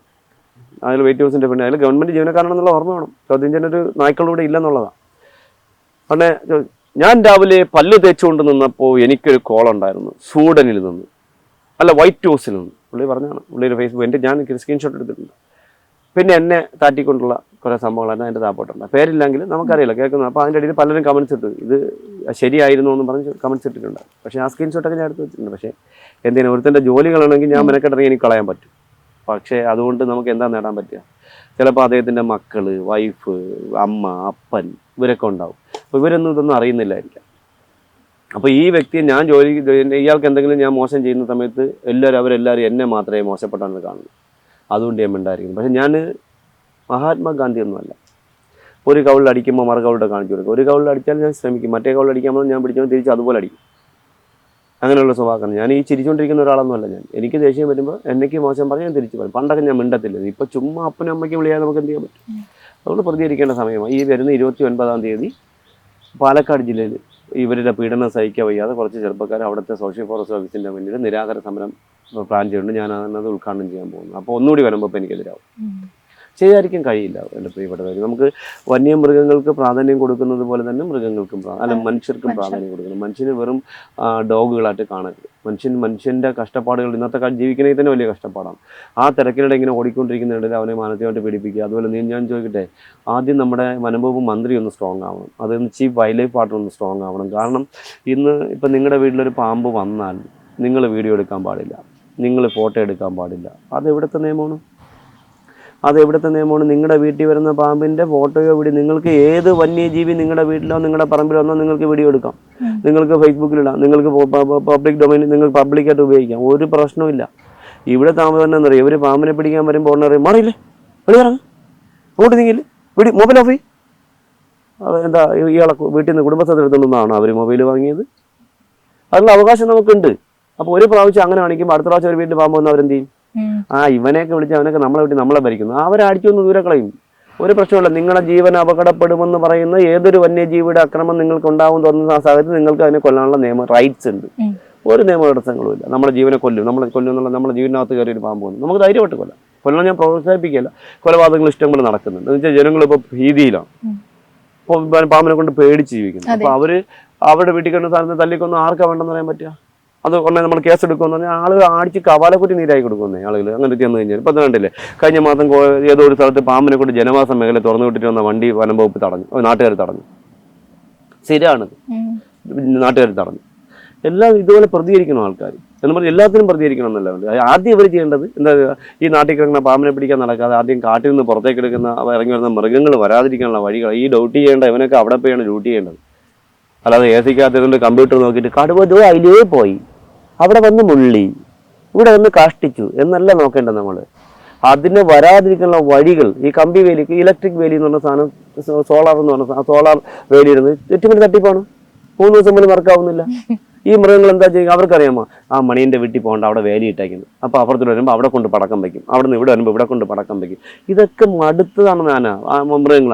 അയാൾ ഗവൺമെൻറ് ജീവനക്കാരാണെന്നുള്ള ഓർമ്മ വേണം. ചോദ്യം ചെയ്യാനൊരു നായ്ക്കളൂടെ ഇല്ലെന്നുള്ളതാണ്. പിന്നെ ഞാൻ രാവിലെ പല്ല് തേച്ചുകൊണ്ട് നിന്നപ്പോൾ എനിക്കൊരു കോൾ ഉണ്ടായിരുന്നു, സ്വീഡനിൽ നിന്ന്, അല്ല വൈറ്റ് ഹൗസിൽ നിന്ന്. പുള്ളി പറഞ്ഞാണ്, പുള്ളിയുടെ ഫേസ്ബുക്ക് ഞാൻ സ്ക്രീൻഷോട്ട് എടുത്തിട്ടുണ്ട്. പിന്നെ എന്നെ താറ്റിക്കൊണ്ടുള്ള കുറേ സംഭവങ്ങളാണ് അതിൻ്റെ താപ്പോട്ടുണ്ട്. പേരില്ലെങ്കിൽ നമുക്കറിയില്ല, കേൾക്കുന്നത്. അപ്പോൾ അതിൻ്റെ ഇടയിൽ പലരും കമൻസ് ഇട്ട് ഇത് ശരിയായിരുന്നു എന്ന് പറഞ്ഞ് കമൻസ് ഇട്ടിട്ടുണ്ട്. പക്ഷേ ആ സ്ക്രീൻഷോട്ടൊക്കെ ഞാൻ എടുത്ത് വെച്ചിട്ടുണ്ട്. പക്ഷേ എന്തിനാ, ഒരുത്തൻ്റെ ജോലികളാണെങ്കിൽ ഞാൻ മെനക്കെട്ടിറങ്ങി എനിക്ക് കളയാൻ പറ്റും. പക്ഷേ അതുകൊണ്ട് നമുക്ക് എന്താ നേടാൻ പറ്റുക? ചിലപ്പോൾ അദ്ദേഹത്തിൻ്റെ മക്കൾ, വൈഫ്, അമ്മ, അപ്പൻ ഇവരൊക്കെ ഉണ്ടാവും. അപ്പോൾ ഇവരൊന്നും ഇതൊന്നും അറിയുന്നില്ലായിരിക്കാം. അപ്പോൾ ഈ വ്യക്തിയെ ഞാൻ ഇയാൾക്ക് എന്തെങ്കിലും ഞാൻ മോശം ചെയ്യുന്ന സമയത്ത് അവരെല്ലാവരും എന്നെ മാത്രമേ മോശപ്പെട്ടാണ് കാണുന്നത്. അതുകൊണ്ട് ഞാൻ മിണ്ടായിരിക്കുന്നു. പക്ഷേ ഞാൻ മഹാത്മാഗാന്ധി ഒന്നുമല്ല. ഒരു കൗളിൽ അടിക്കുമ്പോൾ മറു കൗളിൽ കാണിച്ചു കൊടുക്കും. ഒരു കൗളിൽ അടിച്ചാൽ ഞാൻ ശ്രമിക്കും, മറ്റേ കൗളിൽ അടിക്കാമ്പോൾ ഞാൻ പിടിച്ചപ്പോൾ തിരിച്ച് അതുപോലെ അടിക്കും. അങ്ങനെയുള്ള സ്വഭാവമാണ്. ഞാൻ ഈ ചിരിച്ചുകൊണ്ടിരിക്കുന്ന ഒരാളൊന്നുമല്ല ഞാൻ. എനിക്ക് ദേഷ്യം വരുമ്പോൾ എനിക്ക് മോശം പറഞ്ഞാൽ ഞാൻ തിരിച്ചു പറയും. പണ്ടൊക്കെ ഞാൻ മിണ്ടത്തില്ല. ഇപ്പോൾ ചുമ്മാ അപ്പനും അമ്മയ്ക്കും വിളിയാൽ നമുക്ക് എന്ത് ചെയ്യാൻ പറ്റും? അതുകൊണ്ട് പ്രതികരിക്കേണ്ട സമയമാണ്. ഈ വരുന്ന 29-ാം തീയതി പാലക്കാട് ജില്ലയിൽ ഇവരുടെ പീഡനം സഹിക്കാൻ വയ്യാതെ കുറച്ച് ചെറുപ്പക്കാർ അവിടുത്തെ സോഷ്യൽ ഫോറസ്റ്റ് ഓഫീസിൻ്റെ മുന്നിൽ നിരാഹാര സമരം പ്ലാൻ ചെയ്യുന്നുണ്ട്. ഞാൻ അത് ഉദ്ഘാടനം ചെയ്യാൻ പോകുന്നു. അപ്പോൾ ഒന്നുകൂടി വരുമ്പോൾ എനിക്കെതിരാവും. ചെയ്യാതിരിക്കാൻ കഴിയില്ല എൻ്റെ പ്രിയപ്പെട്ടവർ. നമുക്ക് വന്യമൃഗങ്ങൾക്ക് പ്രാധാന്യം കൊടുക്കുന്നത് പോലെ തന്നെ മൃഗങ്ങൾക്കും മനുഷ്യർക്കും പ്രാധാന്യം കൊടുക്കണം. മനുഷ്യന് വെറും ഡോഗുകളായിട്ട് കാണരുത്. മനുഷ്യൻ്റെ കഷ്ടപ്പാടുകൾ ഇന്നത്തെ കാലം ജീവിക്കണമെങ്കിൽ തന്നെ വലിയ കഷ്ടപ്പാടാണ്. ആ തിരക്കിനിടെ ഇങ്ങനെ ഓടിക്കൊണ്ടിരിക്കുന്നിടയിൽ അവനെ മാനസികമായിട്ട് പീഡിപ്പിക്കുക. അതുപോലെ ഞാൻ ചോദിക്കട്ടെ, ആദ്യം നമ്മുടെ വനംവകുപ്പ് മന്ത്രി ഒന്ന് സ്ട്രോങ് ആവണം. അതൊന്ന് ചീഫ് വൈൽഡ് ലൈഫ് വാർഡൻ ഒന്ന് സ്ട്രോങ് ആവണം. കാരണം ഇപ്പം നിങ്ങളുടെ വീട്ടിലൊരു പാമ്പ് വന്നാൽ നിങ്ങൾ വീഡിയോ എടുക്കാൻ പാടില്ല, നിങ്ങൾ ഫോട്ടോ എടുക്കാൻ പാടില്ല. അതെവിടുത്തെ നിയമമാണ്? നിങ്ങളുടെ വീട്ടിൽ വരുന്ന പാമ്പിൻ്റെ ഫോട്ടോയോ വീഡിയോ, നിങ്ങൾക്ക് ഏത് വന്യജീവി നിങ്ങളുടെ വീട്ടിലോ നിങ്ങളുടെ പറമ്പിലോ വന്നോ നിങ്ങൾക്ക് വീഡിയോ എടുക്കാം, നിങ്ങൾക്ക് ഫേസ്ബുക്കിലിടാം, നിങ്ങൾക്ക് പബ്ലിക് ഡൊമൈനിൽ നിങ്ങൾക്ക് പബ്ലിക്കായിട്ട് ഉപയോഗിക്കാം. ഒരു പ്രശ്നമില്ല. ഇവിടെ താമസം എന്നറിയാം, ഇവർ പാമ്പിനെ പിടിക്കാൻ വരുമ്പോൾ ഉടനെ മാറിയില്ലേ, വെളിയിറങ്ങ്, അങ്ങോട്ട് നീങ്ങില്ലേ, മൊബൈൽ ഓഫ് ചെയ്യും. എന്താ ഇയാളെ വീട്ടിൽ നിന്ന് കുടുംബസ്ഥ എടുത്തുകൊണ്ടാണ് അവർ മൊബൈൽ വാങ്ങിയത്? അതിനുള്ള അവകാശം നമുക്കുണ്ട്. അപ്പോൾ ഒരു പ്രാവശ്യം അങ്ങനെ കാണിക്കുമ്പോൾ അടുത്ത പ്രാവശ്യം ഒരു വീട്ടിൽ പാമ്പ് വന്നാൽ അവരെന്ത് ചെയ്യും? ഇവനെയൊക്കെ വിളിച്ച് അവനൊക്കെ നമ്മളെ വീട്ടിൽ നമ്മളെ ഭരിക്കുന്നു. അവരടിച്ചൊന്ന് ദൂരെ കളയും. ഒരു പ്രശ്നമില്ല. നിങ്ങളുടെ ജീവൻ അപകടപ്പെടുമെന്ന് പറയുന്ന ഏതൊരു വന്യജീവിയുടെ അക്രമം നിങ്ങൾക്ക് ഉണ്ടാവും തോന്നുന്ന ആ സാഹചര്യത്തിൽ നിങ്ങൾക്ക് അതിനെ കൊല്ലാനുള്ള റൈറ്റ്സ് ഉണ്ട്. ഒരു നിയമ തടസ്സങ്ങളും ഇല്ല. നമ്മുടെ ജീവനെ നമ്മളെ കൊല്ലും നമ്മുടെ ജീവനകത്ത് കയറി ഒരു പാമ്പ് വന്നു നമുക്ക് ധൈര്യമായിട്ട് കൊല്ലണം. ഞാൻ പ്രോത്സാഹിപ്പിക്കുകയല്ല. കൊലപാതകങ്ങൾ ഇഷ്ടംപോലെ നടക്കുന്നുണ്ട്. എന്ന് വെച്ചാൽ ജനങ്ങളിപ്പോൾ ഭീതിയിലാണ്. ഇപ്പോൾ പാമ്പിനെ കൊണ്ട് പേടിച്ച് ജീവിക്കുന്നു. അപ്പോൾ അവരുടെ വീട്ടിൽ കിട്ടുന്ന സാധനത്തിന് തല്ലിക്കൊന്നും ആർക്കാ വേണ്ടെന്ന് പറയാൻ പറ്റുക? അത് ഉടനെ നമ്മൾ കേസ് എടുക്കുമെന്ന് പറഞ്ഞാൽ ആളുകൾ അടിച്ച് കവാലക്കുറ്റി നീരായി കൊടുക്കുന്നേ ആളുകൾ അങ്ങനെ ചെന്ന് കഴിഞ്ഞാൽ. ഇപ്പം കണ്ടില്ലേ, കഴിഞ്ഞ മാസം ഏതോ ഒരു സ്ഥലത്ത് പാമ്പിനെ കൊണ്ട് ജനവാസ മേഖല തുറന്നു വിട്ടിട്ട് വന്ന വണ്ടി വനംവകുപ്പ് തടഞ്ഞു, നാട്ടുകാർ തടഞ്ഞു. സ്ഥിരമാണിത്, നാട്ടുകാർ തടഞ്ഞു. എല്ലാം ഇതുപോലെ പ്രതികരിക്കണം ആൾക്കാർ എന്ന് പറഞ്ഞാൽ എല്ലാത്തിനും പ്രതികരിക്കണം എന്നല്ല. ആദ്യം ഇവർ ചെയ്യേണ്ടത് എന്താ, ഈ നാട്ടിൽ കിടക്കുന്ന പാമ്പിനെ പിടിക്കാൻ നടക്കാതെ ആദ്യം കാട്ടിൽ നിന്ന് പുറത്തേക്ക് എടുക്കുന്ന ഇറങ്ങി വരുന്ന മൃഗങ്ങൾ വരാതിരിക്കാനുള്ള വഴികൾ ഈ ഡ്യൂട്ടി ചെയ്യേണ്ട ഇവനൊക്കെ അവിടെ പോയാണ് ഡ്യൂട്ടി ചെയ്യേണ്ടത്. അല്ലാതെ എ സിക്കകത്ത് കമ്പ്യൂട്ടർ നോക്കിയിട്ട് കടുവ അതിലേ പോയി, അവിടെ വന്ന് മുള്ളി, ഇവിടെ വന്ന് കാഷ്ടിച്ചു എന്നല്ല നോക്കേണ്ടത് നമ്മൾ. അതിന് വരാതിരിക്കാനുള്ള വഴികൾ, ഈ കമ്പി വേലി, ഇലക്ട്രിക് വേലി എന്ന് പറഞ്ഞ സാധനം, സോളാർ എന്ന് പറഞ്ഞ സോളാർ വേലി ഇരുന്ന് ചുറ്റുമണി തട്ടിപ്പാണ്. 3 ദിവസം പോലും വർക്കാവുന്നില്ല. ഈ മൃഗങ്ങൾ എന്താ ചെയ്യുക? അവർക്കറിയാമോ ആ മണീൻ്റെ വീട്ടിൽ പോകേണ്ട, അവിടെ വേലി ഇട്ടേക്കുന്നത്. അപ്പോൾ അപ്പുറത്ത് വരുമ്പോൾ അവിടെ കൊണ്ട് പടക്കം വയ്ക്കും, അവിടെ നിന്ന് ഇവിടെ വരുമ്പോൾ ഇവിടെ കൊണ്ട് പടക്കം വയ്ക്കും. ഇതൊക്കെ മടുത്തതാണ് മൃഗങ്ങൾ.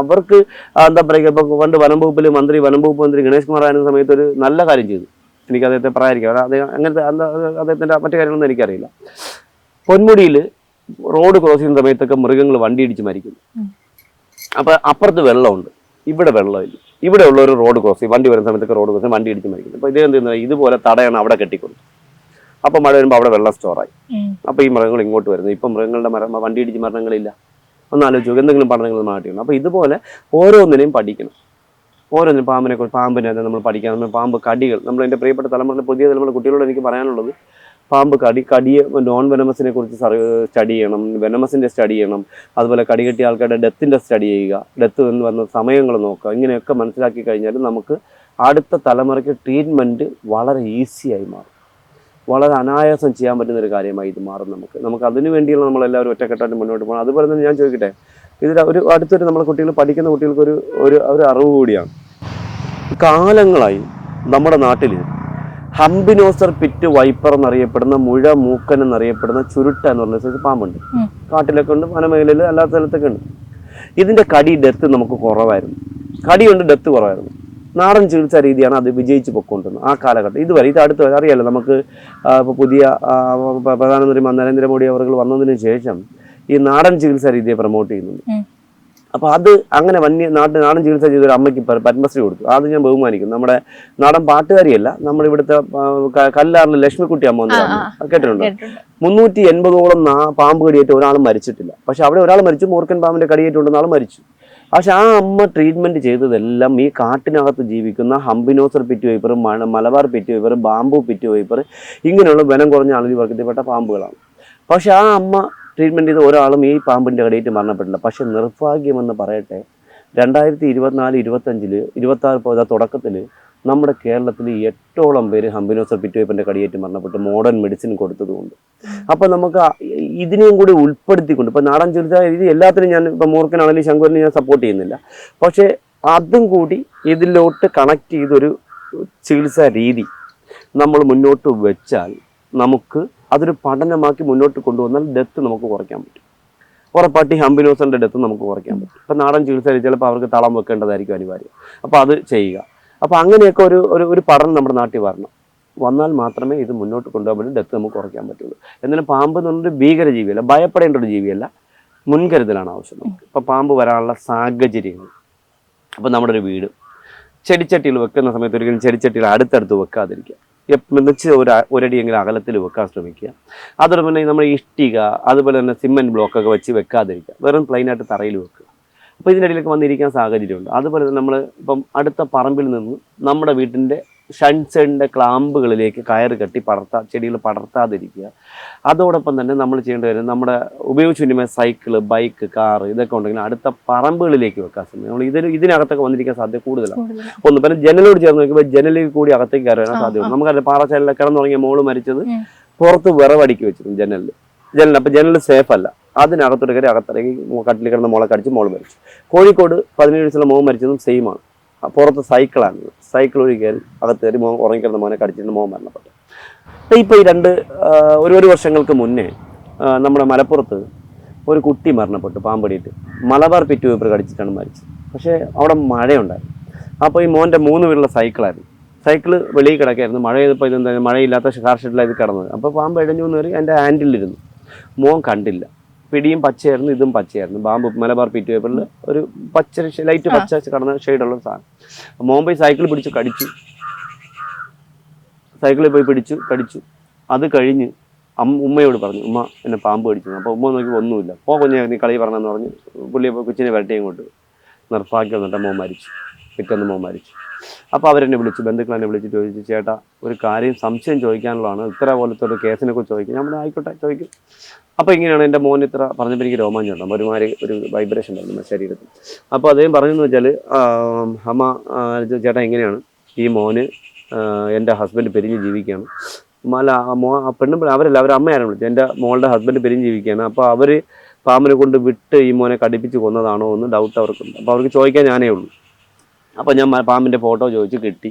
അവർക്ക് എന്താ പറയുക, ഇപ്പോൾ പണ്ട് വനംവകുപ്പിൽ വനംവകുപ്പ് മന്ത്രി ഗണേഷ് കുമാർ ആയിരുന്ന സമയത്ത് ഒരു നല്ല കാര്യം ചെയ്തു. എനിക്ക് അദ്ദേഹത്തെ പറയാതിരിക്കാം, അദ്ദേഹം അങ്ങനത്തെ അദ്ദേഹത്തിൻ്റെ മറ്റു കാര്യങ്ങളൊന്നും എനിക്കറിയില്ല. പൊന്മുടിയിൽ റോഡ് ക്രോസ് ചെയ്യുന്ന സമയത്തൊക്കെ മൃഗങ്ങൾ വണ്ടി ഇടിച്ച് മരിക്കുന്നു. അപ്പോൾ അപ്പുറത്ത് വെള്ളമുണ്ട്, ഇവിടെ വെള്ളമില്ല. ഇവിടെ ഉള്ള ഒരു റോഡ് ക്രോസ് ചെയ്യും, വണ്ടി വരുന്ന സമയത്തൊക്കെ റോഡ് ക്രോസ് വണ്ടി ഇടിച്ച് മരിക്കുന്നു. അപ്പോൾ ഇതെന്ത് ചെയ്യുന്നത്, ഇതുപോലെ തടയാണ് അവിടെ കെട്ടിക്കൊണ്ട്. അപ്പോൾ മഴ വരുമ്പോൾ അവിടെ വെള്ളം സ്റ്റോറായി. അപ്പോൾ ഈ മൃഗങ്ങൾ ഇങ്ങോട്ട് വരുന്നു. ഇപ്പം മൃഗങ്ങളുടെ വണ്ടി ഇടിച്ച് മരണങ്ങളില്ല. ഒന്ന് ആലോചിച്ചു നോക്കുക, എന്തെങ്കിലും പഠനങ്ങൾ നാട്ടിലുണ്ട്. അപ്പോൾ ഇതുപോലെ ഓരോന്നിനെയും പഠിക്കണം. ഓരോന്നിനും പാമ്പിനെ നമ്മൾ പഠിക്കാൻ, നമ്മൾ പാമ്പ് കടികൾ, നമ്മൾ എൻ്റെ പ്രിയപ്പെട്ട തലമുറ, പുതിയ തലമുറ കുട്ടികളോട് എനിക്ക് പറയാനുള്ളത്, പാമ്പ് കടിയെ നോൺ വെനമസിനെ കുറിച്ച് സ്റ്റഡി ചെയ്യണം, വെനമസിൻ്റെ സ്റ്റഡി ചെയ്യണം. അതുപോലെ കടികെട്ടിയ ആൾക്കാരുടെ ഡെത്തിൻ്റെ സ്റ്റഡി ചെയ്യുക, ഡെത്ത് എന്ന് വന്ന സമയങ്ങൾ നോക്കുക. ഇങ്ങനെയൊക്കെ മനസ്സിലാക്കി കഴിഞ്ഞാൽ നമുക്ക് അടുത്ത തലമുറയ്ക്ക് ട്രീറ്റ്മെൻറ്റ് വളരെ ഈസിയായി മാറും. വളരെ അനായാസം ചെയ്യാൻ പറ്റുന്നൊരു കാര്യമായി ഇത് മാറും. നമുക്ക് അതിനു വേണ്ടിയുള്ള നമ്മളെല്ലാവരും ഒറ്റക്കെട്ടായിട്ട് മുന്നോട്ട് പോകണം. അതുപോലെ തന്നെ ഞാൻ ചോദിക്കട്ടെ, ഇതിൽ അടുത്തൊരു നമ്മളെ കുട്ടികൾ പഠിക്കുന്ന കുട്ടികൾക്ക് ഒരു അറിവ് കൂടിയാണ്. കാലങ്ങളായി നമ്മുടെ നാട്ടിൽ ഹംബിനോസർ പിറ്റ് വൈപ്പർ എന്നറിയപ്പെടുന്ന, മുഴ മൂക്കൻ എന്നറിയപ്പെടുന്ന ചുരുട്ട എന്ന് പറഞ്ഞ സ്ഥലത്ത് പാമ്പുണ്ട്. കാട്ടിലൊക്കെ ഉണ്ട്, വനമേഖലയിൽ അല്ലാത്ത സ്ഥലത്തൊക്കെ ഉണ്ട്. ഇതിൻ്റെ ഡെത്ത് നമുക്ക് കുറവായിരുന്നു. കടിയുണ്ട്, ഡെത്ത് കുറവായിരുന്നു. നാടൻ ചികിത്സാ രീതിയാണ് അത് വിജയിച്ച് പൊക്കൊണ്ടിരുന്നത് ആ കാലഘട്ടം. ഇതുവരെ ഇത് അടുത്ത് അറിയാലോ നമുക്ക്. ഇപ്പോൾ പുതിയ പ്രധാനമന്ത്രി നരേന്ദ്രമോദി അവർ വന്നതിന് ശേഷം ഈ നാടൻ ചികിത്സാ രീതിയെ പ്രൊമോട്ട് ചെയ്യുന്നുണ്ട്. അപ്പോൾ അത് അങ്ങനെ നാടൻ ചികിത്സ ചെയ്തൊരു അമ്മയ്ക്ക് പത്മശ്രീ കൊടുത്തു. അത് ഞാൻ ബഹുമാനിക്കും. നമ്മുടെ നാടൻ പാട്ടുകാരിയല്ല, നമ്മുടെ ഇവിടുത്തെ കല്ലാറിലെ ലക്ഷ്മിക്കുട്ടി അമ്മ എന്ന് പറഞ്ഞു കേട്ടിട്ടുണ്ട്. 380ഓളം പാമ്പ് കടിയേറ്റ് ഒരാളും മരിച്ചിട്ടില്ല. പക്ഷെ അവിടെ ഒരാൾ മരിച്ചു, മൂർഖൻ പാമ്പിന്റെ കടിയേറ്റുകൊണ്ടെന്ന ആൾ മരിച്ചു. പക്ഷെ ആ അമ്മ ട്രീറ്റ്മെന്റ് ചെയ്തതെല്ലാം ഈ കാട്ടിനകത്ത് ജീവിക്കുന്ന hump nosed pit viper, Malabar pit viper, bamboo pit viper, ഇങ്ങനെയുള്ള ബലം കുറഞ്ഞ ആളുകൾ വർഗത്തിൽപ്പെട്ട പാമ്പുകളാണ്. പക്ഷെ ആ അമ്മ ട്രീറ്റ്മെൻറ്റ് ചെയ്ത് ഒരാളും ഈ പാമ്പിൻ്റെ കടിയേറ്റ് മരണപ്പെട്ടില്ല. പക്ഷെ നിർഭാഗ്യമെന്ന് പറയട്ടെ, 2024, 25, 26 തുടക്കത്തിൽ നമ്മുടെ കേരളത്തിൽ 8ഓളം പേര് ഹംബിനോസർ പിറ്റ് വൈപ്പറിൻ്റെ കടിയേറ്റ് മരണപ്പെട്ടു, മോഡേൺ മെഡിസിൻ കൊടുത്തതുകൊണ്ട്. അപ്പോൾ നമുക്ക് ഇതിനെയും കൂടി ഉൾപ്പെടുത്തിക്കൊണ്ട്, ഇപ്പോൾ നാടൻ ചികിത്സ ഇത് എല്ലാത്തിനും ഞാൻ ഇപ്പോൾ മൂർഖനാണെങ്കിലും ശങ്കുവിനെ ഞാൻ സപ്പോർട്ട് ചെയ്യുന്നില്ല. പക്ഷേ അതും കൂടി ഇതിലോട്ട് കണക്ട് ചെയ്തൊരു ചികിത്സാ രീതി നമ്മൾ മുന്നോട്ട് വെച്ചാൽ, നമുക്ക് അതൊരു പഠനമാക്കി മുന്നോട്ട് കൊണ്ടുവന്നാൽ ഡെത്ത് നമുക്ക് കുറയ്ക്കാൻ പറ്റും. ഉറപ്പാട്ടി ഹംബിനോസറിൻ്റെ ഡെത്ത് നമുക്ക് കുറയ്ക്കാൻ പറ്റും. ഇപ്പം നാടൻ ചികിത്സ ചിലപ്പോൾ അവർക്ക് തളം വെക്കേണ്ടതായിരിക്കും അനിവാര്യം. അപ്പോൾ അത് ചെയ്യുക. അപ്പോൾ അങ്ങനെയൊക്കെ ഒരു പഠനം നമ്മുടെ നാട്ടിൽ വന്നാൽ മാത്രമേ ഇത് മുന്നോട്ട് കൊണ്ടുപോകാൻ പറ്റും, ഡെത്ത് നമുക്ക് കുറയ്ക്കാൻ പറ്റുള്ളൂ. എന്നാലും പാമ്പ് എന്ന് പറഞ്ഞൊരു ഭീകര ജീവിയല്ല, ഭയപ്പെടേണ്ട ഒരു ജീവിയല്ല, മുൻകരുതലാണ് ആവശ്യം നമുക്ക്. ഇപ്പം പാമ്പ് വരാനുള്ള സാഹചര്യങ്ങൾ, അപ്പോൾ നമ്മുടെ ഒരു വീട് ചെടിച്ചട്ടിയിൽ വെക്കുന്ന സമയത്ത് ഒരിക്കലും ചെടിച്ചട്ടിയിൽ അടുത്തടുത്ത് വെക്കാതിരിക്കുക. എന്നുവെച്ച് ഒരടിയെങ്കിലും അകലത്തിൽ വെക്കാൻ ശ്രമിക്കുക. അതോടൊപ്പം തന്നെ നമ്മൾ ഇഷ്ടിക, അതുപോലെ തന്നെ സിമെൻറ്റ് ബ്ലോക്കൊക്കെ വെച്ച് വെക്കാതിരിക്കുക, വെറും പ്ലെയിനായിട്ട് തറയിൽ വെക്കുക. അപ്പോൾ ഇതിൻ്റെ ഇടയിലൊക്കെ വന്നിരിക്കാൻ സാഹചര്യമുണ്ട്. അതുപോലെ തന്നെ നമ്മൾ ഇപ്പം അടുത്ത പറമ്പിൽ നിന്ന് നമ്മുടെ വീട്ടിൻ്റെ ഷൺസൈഡിൻ്റെ ക്ലാമ്പുകളിലേക്ക് കയറ് കെട്ടി ചെടികൾ പടർത്താതിരിക്കുക. അതോടൊപ്പം തന്നെ നമ്മൾ ചെയ്യേണ്ടി വരും, നമ്മുടെ ഉപയോഗിച്ചുകൊണ്ടിരുന്ന സൈക്കിള്, ബൈക്ക്, കാറ് ഇതൊക്കെ ഉണ്ടെങ്കിൽ അടുത്ത പറമ്പുകളിലേക്ക് വെക്കാൻ ശ്രമിക്കും. നമ്മൾ ഇതിനകത്തൊക്കെ വന്നിരിക്കാൻ സാധ്യത കൂടുതലാണ്. ഒന്ന് പിന്നെ ജനലോട് ചേർന്ന് നോക്കുമ്പോൾ ജനലിൽ കൂടി അകത്തേക്ക് കയറാൻ സാധ്യത. നമുക്കറിയാം, പാറച്ചാലിലെ കിടന്നുറങ്ങിയ മോള് മരിച്ചത് പുറത്ത് വിറവടിക്ക് വെച്ചിരുന്നു ജനലിൽ. അപ്പോൾ ജനൽ സേഫ് അല്ല. അതിനകത്തോട്ട് കയറി അകത്തിറങ്ങി കട്ടിൽ കിടന്ന മോളെ കടിച്ച് മോള് മരിച്ചു. കോഴിക്കോട് 17 വയസ്സുള്ള മോൻ മരിച്ചതും സെയിമാണ്. പുറത്ത് സൈക്കിളാണ്, സൈക്കിൾ വഴി കയറി അകത്ത് കയറി ഉറങ്ങിക്കിടന്ന മോനെ കടിച്ചിട്ട് മോൻ മരണപ്പെട്ടു. ഇപ്പോൾ ഈ ഒരു വർഷങ്ങൾക്ക് മുന്നേ നമ്മുടെ മലപ്പുറത്ത് ഒരു കുട്ടി മരണപ്പെട്ടു, പാമ്പടിയിട്ട്. മലബാർ പിറ്റ് വൈപ്പർ കടിച്ചിട്ടാണ് മരിച്ചത്. പക്ഷേ അവിടെ മഴയുണ്ടായിരുന്നു. അപ്പോൾ ഈ മോൻ്റെ 3 വീലുള്ള സൈക്കിളായിരുന്നു. സൈക്കിള് വെളിയിൽ കിടക്കായിരുന്നു. മഴ ചെയ്തപ്പോൾ ഇതെന്താ, മഴയില്ലാത്ത കാർ ഷെഡിലാണ് ഇത് കിടന്നത്. അപ്പോൾ പാമ്പ് ഇഴഞ്ഞു എന്ന് കയറി എൻ്റെ ഹാൻഡിലിരുന്നു. മോൻ കണ്ടില്ല. പിടിയും പച്ചയായിരുന്നു, ഇതും പച്ചയായിരുന്നു. മലബാർ പിറ്റ് വൈപ്പറിൽ ഒരു പച്ച ലൈറ്റ് പച്ച കടന്ന ഷെയ്ഡുള്ള സാധനം. മോൻ പോയി സൈക്കിൾ പിടിച്ചു കടിച്ചു. സൈക്കിളിൽ പോയി കടിച്ചു. അത് കഴിഞ്ഞ് ഉമ്മയോട് പറഞ്ഞു, ഉമ്മ എന്നെ പാമ്പ് കടിച്ചു. അപ്പോൾ ഉമ്മ നോക്കിയപ്പോൾ ഒന്നുമില്ല. കുഞ്ഞെ നീ കളി പറഞ്ഞെന്ന് പറഞ്ഞ് പുള്ളിയെ കൊച്ചിനെ വരട്ടിയും കൊണ്ട് നിർഭാഗ്യം എന്നിട്ട് മോൻ മരിച്ചു. പിറ്റേന്ന് മോൻ മരിച്ചു. അപ്പോൾ അവരെന്നെ വിളിച്ചു, ബന്ധുക്കളെന്നെ വിളിച്ച് ചോദിച്ചു, ചേട്ടാ ഒരു കാര്യം സംശയം ചോദിക്കാനുള്ളതാണ്, ഇത്ര പോലത്തെ ഒരു കേസിനെ കുറിച്ച് ചോദിക്കും. നമ്മൾ ആയിക്കോട്ടെ ചോദിക്കും. അപ്പോൾ ഇങ്ങനെയാണ് എൻ്റെ മോൻ ഇത്ര പറഞ്ഞപ്പോൾ എനിക്ക് രോമാഞ്ചം ഉണ്ടാകും, ഒരുമാതിരി ഒരു വൈബ്രേഷൻ ഉണ്ടായിരുന്നു നമ്മുടെ ശരീരത്തിൽ. അപ്പോൾ അദ്ദേഹം പറഞ്ഞതെന്ന് വെച്ചാൽ, അമ്മ ചേട്ടാ ഇങ്ങനെയാണ്, ഈ മോന് എൻ്റെ ഹസ്ബൻഡ് പിരിഞ്ഞ് ജീവിക്കുകയാണ്. അവരല്ല, അവർ അമ്മയാണ് വിളിച്ചത്. എൻ്റെ മോളുടെ ഹസ്ബൻഡ് പിരിഞ്ഞ് ജീവിക്കുകയാണ്. അപ്പോൾ അവർ പാമ്പിനെ കൊണ്ട് വിട്ട് ഈ മോനെ കടിപ്പിച്ച് കൊന്നതാണോ എന്ന് ഡൗട്ട് അവർക്കുണ്ട്. അപ്പോൾ അവർക്ക് ചോദിക്കാൻ ഞാനേ ഉള്ളൂ. അപ്പോൾ ഞാൻ പാമ്പിൻ്റെ ഫോട്ടോ ചോദിച്ച് കിട്ടി.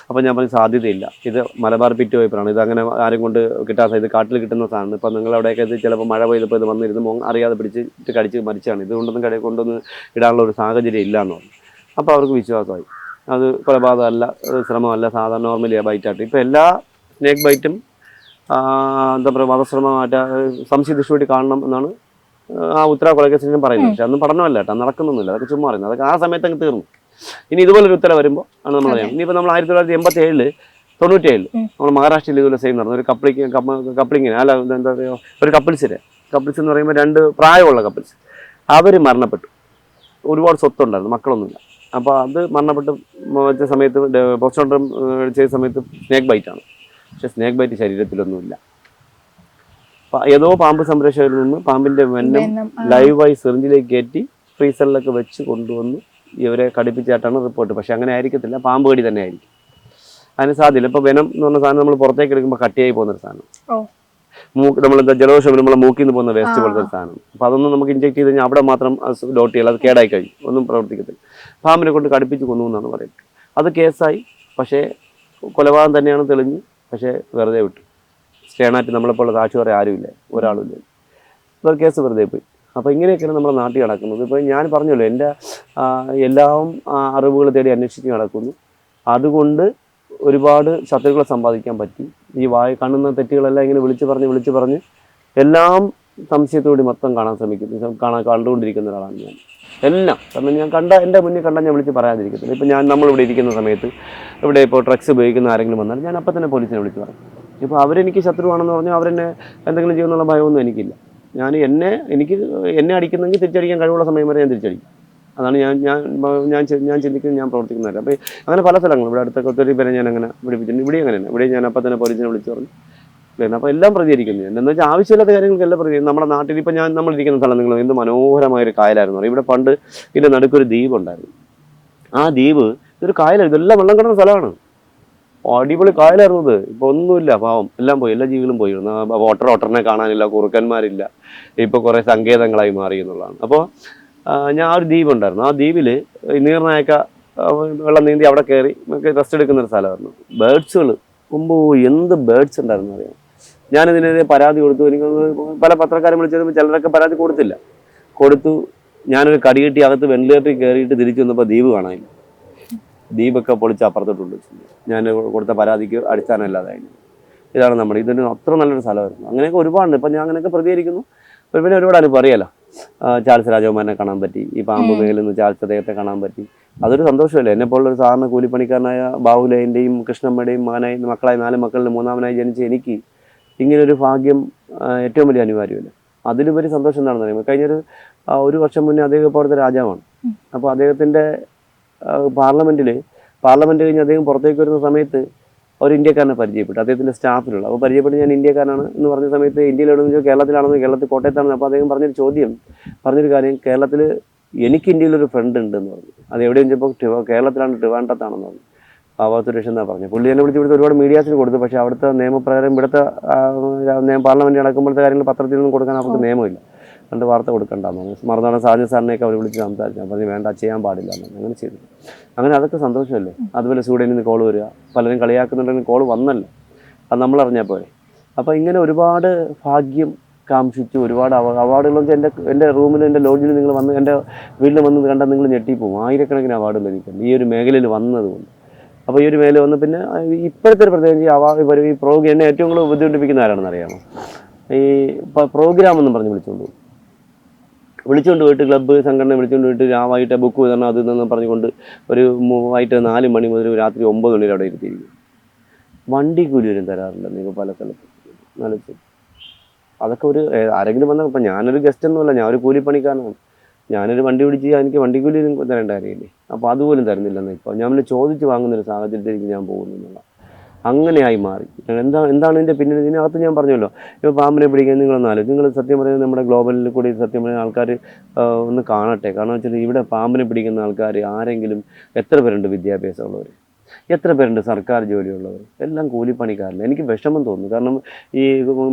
അപ്പോൾ ഞാൻ പറഞ്ഞ സാധ്യതയില്ല, ഇത് മലബാർ പിറ്റ് വൈപ്പറാണ്, ഇത് അങ്ങനെ ആരും കൊണ്ട് കിട്ടാത്ത, ഇത് കാട്ടിൽ കിട്ടുന്ന സാധനം. ഇപ്പം നിങ്ങളവിടെയൊക്കെ ഇത് ചിലപ്പോൾ മഴ പെയ്തപ്പോൾ ഇത് വന്നിരുന്നു അറിയാതെ പിടിച്ചിട്ട് കടിച്ച് മരിച്ചാണ്, ഇതുകൊണ്ടൊന്നും കൊണ്ടൊന്ന് ഇടാനുള്ള ഒരു സാഹചര്യം ഇല്ല എന്ന് പറഞ്ഞു. അപ്പോൾ അവർക്ക് വിശ്വാസമായി, അത് കൊലപാതകമല്ല, ശ്രമമല്ല, സാധാരണ നോർമലി ബൈറ്റായിട്ട്. ഇപ്പോൾ എല്ലാ സ്നേക്ക് ബൈറ്റും എന്താ പറയുക വധശ്രമമായിട്ട് സംശയദൃഷ്ടിയോടെ കാണണം എന്നാണ് ആ ഉത്തര കൊലക്കേസിനും പറയുന്നത്. പക്ഷെ അന്ന് പഠനമല്ല കേട്ടോ, നടക്കുന്നൊന്നുമില്ല, അതൊക്കെ ചുമ്മാ പറയുന്നത്. അതൊക്കെ ആ സമയത്ത് അങ്ങ് തീർന്നു. ഇനി ഇതുപോലൊരു ഉത്തരവ് വരുമ്പോൾ ആണ് നമ്മൾ പറയാം. ഇനിയിപ്പോൾ നമ്മൾ 1987 97 നമ്മൾ മഹാരാഷ്ട്രയിൽ ഇതുപോലെ സെയിം നടന്നു. ഒരു കപ്പിളിങ്ങിന് അല്ല എന്താ പറയുക, ഒരു കപ്പിൾസ് എന്ന് പറയുമ്പോൾ 2 പ്രായമുള്ള കപ്പിൾസ്, അവർ മരണപ്പെട്ടു. ഒരുപാട് സ്വത്തുണ്ടായിരുന്നു, മക്കളൊന്നുമില്ല. അപ്പോൾ അത് മരണപ്പെട്ട് വെച്ച സമയത്ത് പോസ്റ്റ്മോർട്ടം ചെയ്ത സമയത്ത് സ്നേക്ക് ബൈറ്റാണ്. പക്ഷെ സ്നേക്ക് ബൈറ്റ് ശരീരത്തിലൊന്നുമില്ല. ഏതോ പാമ്പ് സംരക്ഷകരിൽ നിന്ന് പാമ്പിൻ്റെ വെന്നം ലൈവായി സിറിഞ്ചിലേക്ക് കയറ്റി ഫ്രീസറിലൊക്കെ വെച്ച് കൊണ്ടുവന്ന് ഇവരെ കടിപ്പിച്ചായിട്ടാണ് റിപ്പോർട്ട്. പക്ഷെ അങ്ങനെ ആയിരിക്കത്തില്ല, പാമ്പ് കടി തന്നെ ആയിരിക്കും. അതിന് സാധ്യത. ഇപ്പോൾ വെനം എന്ന് പറഞ്ഞ സാധനം നമ്മൾ പുറത്തേക്ക് എടുക്കുമ്പോൾ കട്ടിയായി പോകുന്നൊരു സാധനം, നമ്മളെന്താ ജലദോഷം നമ്മളെ മൂക്കിൽ നിന്ന് പോകുന്ന വേസ്റ്റ് പോലത്തെ ഒരു സാധനം. അപ്പോൾ അതൊന്നും നമുക്ക് ഇഞ്ചെക്ട് ചെയ്ത് കഴിഞ്ഞാൽ അവിടെ മാത്രം ഡോട്ട് ചെയ്യല, അത് കേടായി കഴിയും, ഒന്നും പ്രവർത്തിക്കത്തില്ല. പാമ്പിനെ കൊണ്ട് കടിപ്പിച്ച് കൊന്നു എന്നാണ് പറയുന്നത്. അത് കേസായി, പക്ഷേ കൊലപാതകം തന്നെയാണ് തെളിഞ്ഞ്, പക്ഷേ വെറുതെ വിട്ടു. സ്റ്റേണായിട്ട് നമ്മളെപ്പോൾ സാക്ഷി പറയാൻ ആരുമില്ല, ഒരാളുമില്ല. ഇപ്പോൾ കേസ് വെറുതെ പോയി. അപ്പോൾ ഇങ്ങനെയൊക്കെയാണ് നമ്മുടെ നാട്ടിൽ നടക്കുന്നത്. ഇപ്പോൾ ഞാൻ പറഞ്ഞല്ലോ, എൻ്റെ എല്ലാം അറിവുകൾ തേടി അന്വേഷിച്ച് നടക്കുന്നു. അതുകൊണ്ട് ഒരുപാട് ശത്രുക്കളെ സമ്പാദിക്കാൻ പറ്റി. ഈ കാണുന്ന തെറ്റുകളെല്ലാം ഇങ്ങനെ വിളിച്ച് പറഞ്ഞ് എല്ലാം സംശയത്തോടെ മൊത്തം കാണാൻ ശ്രമിക്കുന്നു, കണ്ടുകൊണ്ടിരിക്കുന്ന ഒരാളാണ് ഞാൻ. എല്ലാം കാരണം ഞാൻ എൻ്റെ മുന്നിൽ കണ്ടാൽ ഞാൻ വിളിച്ച് പറയാതിരിക്കത്തില്ല. ഇപ്പോൾ നമ്മളിവിടെ ഇരിക്കുന്ന സമയത്ത് ഇവിടെ ഇപ്പോൾ ഡ്രഗ്സ് ഉപയോഗിക്കുന്ന ആരെങ്കിലും വന്നാൽ ഞാൻ അപ്പം തന്നെ പോലീസിനെ വിളിച്ച് പറയും. ഇപ്പോൾ അവരെനിക്ക് ശത്രുവാണെന്ന് പറഞ്ഞാൽ അവരെന്നെ എന്തെങ്കിലും ചെയ്യുന്നുള്ള ഭയമൊന്നും എനിക്കില്ല. എന്നെ അടിക്കുന്നെങ്കിൽ തിരിച്ചടിക്കാൻ കഴിവുള്ള സമയം വരെ ഞാൻ തിരിച്ചടിക്കും. അതാണ് ഞാൻ ചിന്തിക്കുന്നത്, ഞാൻ പ്രവർത്തിക്കുന്നതല്ല. അപ്പോൾ അങ്ങനെ പല സ്ഥലങ്ങളും ഇവിടെ അടുത്തൊക്കെ ഒത്തിരി പേരെ ഞാൻ അങ്ങനെ വിളിപ്പിച്ചിട്ടുണ്ട്. ഇവിടെ അങ്ങനെയാണ്. ഇവിടെ ഞാൻ അപ്പം തന്നെ പോലീസിനെ വിളിച്ച് പറഞ്ഞു. അപ്പോൾ എല്ലാം പ്രതികരിക്കുന്നു. എന്താ വെച്ചാൽ ആവശ്യമില്ലാത്ത കാര്യങ്ങൾക്കെല്ലാം പ്രതികരിക്കും. നമ്മുടെ നാട്ടിൽ ഇപ്പോൾ നമ്മളിരിക്കുന്ന സ്ഥലം നിങ്ങൾ എന്ത് മനോഹരമായൊരു കായലായിരുന്നു. ഇവിടെ പണ്ട് ഇതിൻ്റെ നടുക്കൊരു ദ്വീപ് ഉണ്ടായിരുന്നു. ആ ദ്വീപ് ഇതൊരു കായലാണ്, ഇതെല്ലാം വെള്ളം കിടന്ന സ്ഥലമാണ്. അടിപൊളി കായലായിരുന്നു ഇത്. ഇപ്പോൾ ഒന്നുമില്ല, പാവം, എല്ലാം പോയി, എല്ലാ ജീവികളും പോയിരുന്നു. ഓട്ടറിനെ കാണാനില്ല, കുറുക്കന്മാരില്ല. ഇപ്പോൾ കുറേ സങ്കേതങ്ങളായി മാറി എന്നുള്ളതാണ്. അപ്പോൾ ഞാൻ ആ ഒരു ദ്വീപ് ഉണ്ടായിരുന്നു. ആ ദ്വീപിൽ നീർനായക്ക വെള്ളം നീന്തി അവിടെ കയറി നമുക്ക് റെസ്റ്റ് എടുക്കുന്നൊരു സ്ഥലമായിരുന്നു. ബേഡ്സുകൾ എന്ത് ബേഡ്സ് ഉണ്ടായിരുന്നു അറിയാം. ഞാനിതിനെതിരെ പരാതി കൊടുത്തു. എനിക്ക് പല പത്രക്കാരും വിളിച്ചപ്പോൾ ചിലരൊക്കെ പരാതി കൊടുത്തു. ഞാനൊരു കടി കെട്ടി അകത്ത് വെന്റിലേറ്ററിൽ കയറിയിട്ട് തിരിച്ചു വന്നപ്പോൾ ദ്വീപ് കാണാനില്ല. ദ്വീപൊക്കെ പൊളിച്ച് അപ്പുറത്തോട്ടുണ്ട്. ഞാൻ കൊടുത്ത പരാതിക്ക് അടിസ്ഥാനമില്ലാതായിരുന്നു. ഇതാണ് നമ്മുടെ ഇതൊരു അത്ര നല്ലൊരു സ്ഥലമായിരുന്നു. അങ്ങനെയൊക്കെ ഒരുപാടുണ്ട്. ഇപ്പം ഞാൻ അങ്ങനെയൊക്കെ പ്രതികരിക്കുന്നു. പിന്നെ ഒരുപാട് അനുഭവം അറിയാലോ. ചാൾസ് രാജകുമാരനെ കാണാൻ പറ്റി, ഈ പാമ്പ് മേലിൽ നിന്ന് ചാൾസ് അദ്ദേഹത്തെ കാണാൻ പറ്റി. അതൊരു സന്തോഷമല്ലേ. എന്നെപ്പോലുള്ളൊരു സാധാരണ കൂലിപ്പണിക്കാരനായ ബാഹുലേൻ്റെയും കൃഷ്ണമ്മയുടെയും മക്കളായി 4 മക്കളിൽ 3-ാമനായി ജനിച്ച എനിക്ക് ഇങ്ങനൊരു ഭാഗ്യം ഏറ്റവും വലിയ അനിവാര്യമല്ല. അതിലുപരി സന്തോഷം എന്താണെന്ന് അറിയുമ്പോൾ ഒരു വർഷം മുന്നേ അദ്ദേഹം ഇപ്പോൾ അവിടുത്തെ രാജാവാണ്. അപ്പോൾ അദ്ദേഹത്തിൻ്റെ പാർലമെൻറ്റ് കഴിഞ്ഞ് അദ്ദേഹം പുറത്തേക്ക് വരുന്ന സമയത്ത് ഒരു ഇന്ത്യക്കാരനെ പരിചയപ്പെട്ടു, അദ്ദേഹത്തിൻ്റെ സ്റ്റാഫിലുള്ള. അപ്പോൾ പരിചയപ്പെട്ട് ഞാൻ ഇന്ത്യക്കാരനാണ് എന്ന് പറഞ്ഞ സമയത്ത് ഇന്ത്യയിലെവിടെന്ന് ചോദിച്ചാൽ കേരളത്തിലാണെന്ന്, കേരളത്തിൽ കോട്ടയത്താണെന്ന്. അപ്പോൾ അദ്ദേഹം പറഞ്ഞൊരു കാര്യം, എനിക്ക് ഇന്ത്യയിലൊരു ഫ്രണ്ട് ഉണ്ടെന്ന് പറഞ്ഞു. അത് എവിടെയെന്ന് ചോദിച്ചപ്പോൾ കേരളത്തിലാണ്, ട്രിവാൻഡ്രത്താണെന്ന് പറഞ്ഞു. പാവാ സുരേഷ് എന്നാണ് പറഞ്ഞു. പുള്ളി എന്നെ വിളിച്ച് ഒരുപാട് മീഡിയാസിന് കൊടുത്തു. പക്ഷേ അവിടുത്തെ നിയമപ്രകാരം ഇവിടുത്തെ പാർലമെൻറ്റ് നടക്കുമ്പോഴത്തെ കാര്യങ്ങൾ പത്രത്തിൽ നിന്നും കൊടുക്കാൻ അവർക്ക് നിയമമില്ല. കണ്ട് വാർത്ത കൊടുക്കണ്ടെന്ന് പറഞ്ഞു. മറുനാടൻ സാജൻ സാറിനെയൊക്കെ അവർ വിളിച്ച് സംസാരിച്ചു. പറഞ്ഞു വേണ്ട, ചെയ്യാൻ പാടില്ല എന്ന്. അങ്ങനെ ചെയ്തു. അങ്ങനെ അതൊക്കെ സന്തോഷമല്ലേ. അതുപോലെ സ്വീഡനിൽ നിന്ന് കോൾ വരിക, പലരും കളിയാക്കുന്നുണ്ടെങ്കിൽ കോൾ വന്നല്ലോ, അത് നമ്മളറിഞ്ഞാൽ പോരെ. അപ്പോൾ ഇങ്ങനെ ഒരുപാട് ഭാഗ്യം കാംക്ഷിച്ചു, ഒരുപാട് അവാർഡുകളൊക്കെ എൻ്റെ റൂമിൽ, എൻ്റെ ലോഡ്ജിൽ നിങ്ങൾ വന്ന്, എൻ്റെ വീട്ടിൽ വന്ന് കണ്ടാൽ നിങ്ങൾ ഞെട്ടിപ്പോവും. ആയിരക്കണക്കിന് അവാർഡുകൾ എനിക്കുണ്ട് ഈ ഒരു മേഖലയിൽ വന്നതുകൊണ്ട്. അപ്പോൾ ഈ ഒരു മേഖല വന്ന് പിന്നെ ഇപ്പോഴത്തെ ഒരു പ്രത്യേകിച്ച് ഈ പ്രോഗ്രാം എന്നെ ഏറ്റവും കൂടുതൽ ബുദ്ധിമുട്ടിപ്പിക്കുന്ന ആരാണെന്ന് അറിയാമോ? ഈ പ്രോഗ്രാം എന്നും പറഞ്ഞ് വിളിച്ചുകൊണ്ട് പോയിട്ട് ക്ലബ്ബ് സംഘടന വിളിച്ചുകൊണ്ട് പോയിട്ട് വൈകിട്ട് ബുക്ക് തരണം അത് ഇതെന്ന് പറഞ്ഞുകൊണ്ട് വൈകിട്ട് 4 മണി മുതൽ രാത്രി 9 മണി വരെ അവിടെ ഇരുത്തിയിരിക്കും. വണ്ടി കൂലി വരും തരാറുണ്ട് നിങ്ങൾ പല സ്ഥലത്തും. അതൊക്കെ ആരെങ്കിലും വന്നാൽ, ഇപ്പം ഞാനൊരു ഗസ്റ്റ് ഒന്നുമല്ല, ഞാൻ ഒരു കൂലിപ്പണിക്കാരനാണ്. ഞാനൊരു വണ്ടി പിടിച്ച് എനിക്ക് വണ്ടി കൂലി തരേണ്ട കാര്യമില്ലേ. അപ്പോൾ അതുപോലും തരുന്നില്ലെന്ന്. ഇപ്പോൾ ഞാൻ ചോദിച്ച് വാങ്ങുന്നൊരു സാഹചര്യത്തിലേക്ക് ഞാൻ പോകുന്നുള്ള അങ്ങനെയായി മാറി. എന്താണ് ഇതിൻ്റെ പിന്നിൽ? ഇതിനകത്ത് ഞാൻ പറഞ്ഞല്ലോ, ഇപ്പോൾ പാമ്പിനെ പിടിക്കാൻ നിങ്ങൾ സത്യം പറയുന്നത് നമ്മുടെ ഗ്ലോബലിൽ കൂടി സത്യം പറയുന്ന ആൾക്കാർ ഒന്ന് കാണട്ടെ. കാരണം വെച്ചാൽ ഇവിടെ പാമ്പിനെ പിടിക്കുന്ന ആൾക്കാർ ആരെങ്കിലും എത്ര പേരുണ്ട് വിദ്യാഭ്യാസമുള്ളവർ, എത്ര പേരുണ്ട് സർക്കാർ ജോലിയുള്ളവർ? എല്ലാം കൂലിപ്പണിക്കാരല്ല. എനിക്ക് വിഷമം തോന്നുന്നു. കാരണം ഈ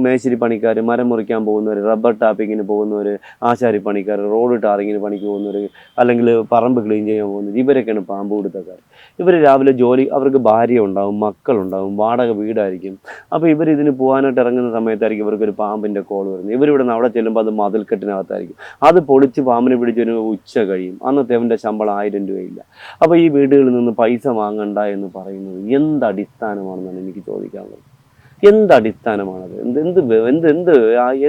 മേശിരി പണിക്കാർ, മരം മുറിക്കാൻ പോകുന്നവർ, റബ്ബർ ടാപ്പിങ്ങിന് പോകുന്നവർ, ആശാരി പണിക്കാർ, റോഡ് ടാറിങ്ങിന് പണിക്ക് പോകുന്നവർ, അല്ലെങ്കിൽ പറമ്പ് ക്ലീൻ ചെയ്യാൻ പോകുന്നവർ, ഇവരൊക്കെയാണ് പാമ്പ് പിടുത്തക്കാർ. ഇവർ രാവിലെ ജോലി, അവർക്ക് ഭാര്യ ഉണ്ടാവും, മക്കളുണ്ടാവും, വാടക വീടായിരിക്കും. അപ്പോൾ ഇതിന് പോകാനായിട്ട് ഇറങ്ങുന്ന സമയത്തായിരിക്കും ഇവർക്കൊരു പാമ്പിൻ്റെ കോൾ വരുന്നത്. ഇവരിവിടെ നിന്ന് അവിടെ ചെല്ലുമ്പോൾ അത് മതിൽക്കെട്ടിനകത്തായിരിക്കും. അത് പൊളിച്ച് പാമ്പിനെ പിടിച്ചൊരു ഉച്ച കഴിയും. അന്നത്തെ അവൻ്റെ ശമ്പളം 1000 രൂപയില്ല. അപ്പോൾ ഈ വീടുകളിൽ നിന്ന് പൈസ വാങ്ങണ്ട എന്ന് പറയുന്നത് എന്തടിസ്ഥാനമാണെന്നാണ് എനിക്ക് ചോദിക്കാനുള്ളത്. എന്ത് അടിസ്ഥാനമാണത്?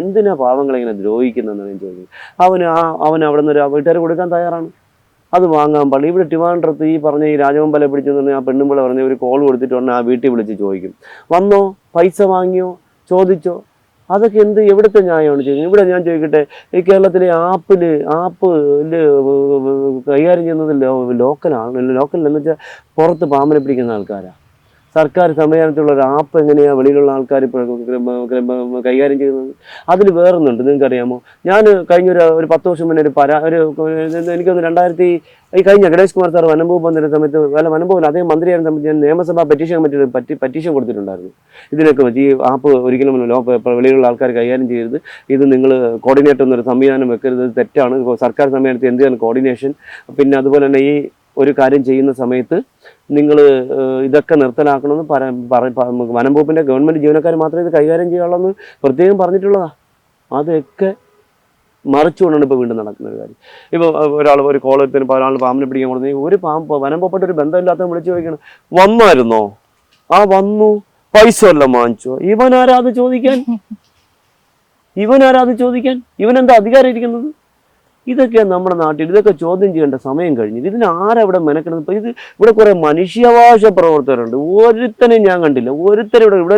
എന്തിനാ പാവങ്ങളെ ഇങ്ങനെ ദ്രോഹിക്കുന്നതെന്ന് ഞാൻ ചോദിക്കുന്നത്. അവൻ അവിടെ നിന്ന് ഒരു വീട്ടുകാർ കൊടുക്കാൻ തയ്യാറാണ്, അത് വാങ്ങാൻ പാടില്ല. ഇവിടെ ട്രിവാൻഡ്രത്ത് ഈ പറഞ്ഞ ഈ രാജവമ്പല പിടിച്ചെന്ന് പറഞ്ഞാൽ ആ പെണ്ണുമ്പിള പറഞ്ഞ ഒരു കോൾ കൊടുത്തിട്ട് പറഞ്ഞാൽ ആ വീട്ടിൽ വിളിച്ച് ചോദിക്കും, വന്നോ, പൈസ വാങ്ങിയോ, ചോദിച്ചോ? അതൊക്കെ എവിടുത്തെ ന്യായമാണ് ചെയ്യുന്നത്? ഇവിടെ ഞാൻ ചോദിക്കട്ടെ, ഈ കേരളത്തിലെ ആപ്പ് കൈകാര്യം ചെയ്യുന്നത് ലോക്കലെന്ന് വെച്ചാൽ പുറത്ത് പാമ്പിനെ പിടിക്കുന്ന ആൾക്കാരാണ്. സർക്കാർ സംവിധാനത്തിലുള്ള ഒരു ആപ്പ് എങ്ങനെയാണ് വെളിയിലുള്ള ആൾക്കാർ ഇപ്പോൾ കൈകാര്യം ചെയ്യുന്നത്? അതിൽ വേറൊന്നുണ്ട്, നിങ്ങൾക്കറിയാമോ? ഞാൻ കഴിഞ്ഞ ഒരു 10 വർഷം മുന്നേ എനിക്കൊന്ന് കഴിഞ്ഞ ഗണേഷ് കുമാർ സാർ വനംവകുപ്പ് വന്നിരുന്ന സമയത്ത്, വനംവകുപ്പിൽ അദ്ദേഹം മന്ത്രിയായിരുന്ന സമയത്ത് ഞാൻ നിയമസഭാ പെറ്റീഷൻ കമ്മിറ്റിയിൽ പെറ്റീഷൻ കൊടുത്തിട്ടുണ്ടായിരുന്നു. ഇതിനൊക്കെ വെച്ച് ഈ ആപ്പ് ഒരിക്കലും വെളിയിലുള്ള ആൾക്കാർ കൈകാര്യം ചെയ്യരുത്, ഇത് നിങ്ങൾ കോർഡിനേറ്റ് എന്നൊരു സംവിധാനം വെക്കരുത്, തെറ്റാണ്. ഇപ്പോൾ സർക്കാർ സംവിധാനത്തിൽ എന്താണ് കോർഡിനേഷൻ? പിന്നെ അതുപോലെ തന്നെ ഈ ഒരു കാര്യം ചെയ്യുന്ന സമയത്ത് നിങ്ങൾ ഇതൊക്കെ നിർത്തലാക്കണമെന്ന് വനംവകുപ്പിൻ്റെ ഗവൺമെൻറ് ജീവനക്കാർ മാത്രമേ ഇത് കൈകാര്യം ചെയ്യാനുള്ളൂ പ്രത്യേകം പറഞ്ഞിട്ടുള്ളതാണ്. അതൊക്കെ മറിച്ചുകൊണ്ടാണ് ഇപ്പോൾ വീണ്ടും നടക്കുന്ന ഒരു കാര്യം. ഇപ്പോൾ ഒരു കോളത്തിന് ഒരാൾ പാമ്പിനെ പിടിക്കാൻ കൊടുത്തു, ഒരു വനംവകുപ്പായിട്ട് ഒരു ബന്ധമില്ലാത്ത വിളിച്ചു ചോദിക്കണം, വന്നായിരുന്നോ? ആ വന്നു, പൈസ എല്ലാം വാങ്ങിച്ചോ? ഇവനാരാത് ചോദിക്കാൻ? ഇവനെന്താ അധികാരം ഇരിക്കുന്നത്? ഇതൊക്കെയാണ് നമ്മുടെ നാട്ടിൽ. ഇതൊക്കെ ചോദ്യം ചെയ്യേണ്ട സമയം കഴിഞ്ഞു. ഇതിന് ആരവിടെ മെനക്കണം? ഇപ്പം ഇവിടെ കുറേ മനുഷ്യാവകാശ പ്രവർത്തകരുണ്ട്, ഒരുത്തനെയും ഞാൻ കണ്ടില്ല. ഇവിടെ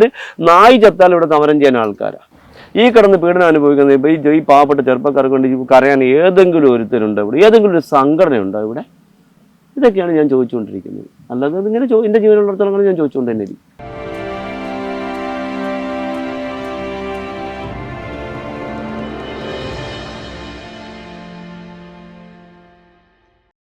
ഒരു നായി ചത്താൽ ഇവിടെ സമരം ചെയ്യാൻ ആൾക്കാരാണ്. ഈ കിടന്ന് പീഡനം അനുഭവിക്കുന്നത് ഈ പാവപ്പെട്ട ചെറുപ്പക്കാർക്ക് കൊണ്ട് കരയാൻ ഏതെങ്കിലും ഒരുത്തരുണ്ടോ ഇവിടെ? ഏതെങ്കിലും ഒരു സംഘടന ഉണ്ടോ ഇവിടെ? ഇതൊക്കെയാണ് ഞാൻ ചോദിച്ചുകൊണ്ടിരിക്കുന്നത്. അല്ലാതെ ഇതിങ്ങനെ എൻ്റെ ജീവനുള്ളിടത്തോളം ഞാൻ ചോദിച്ചുകൊണ്ട് തന്നെ ഇരിക്കും.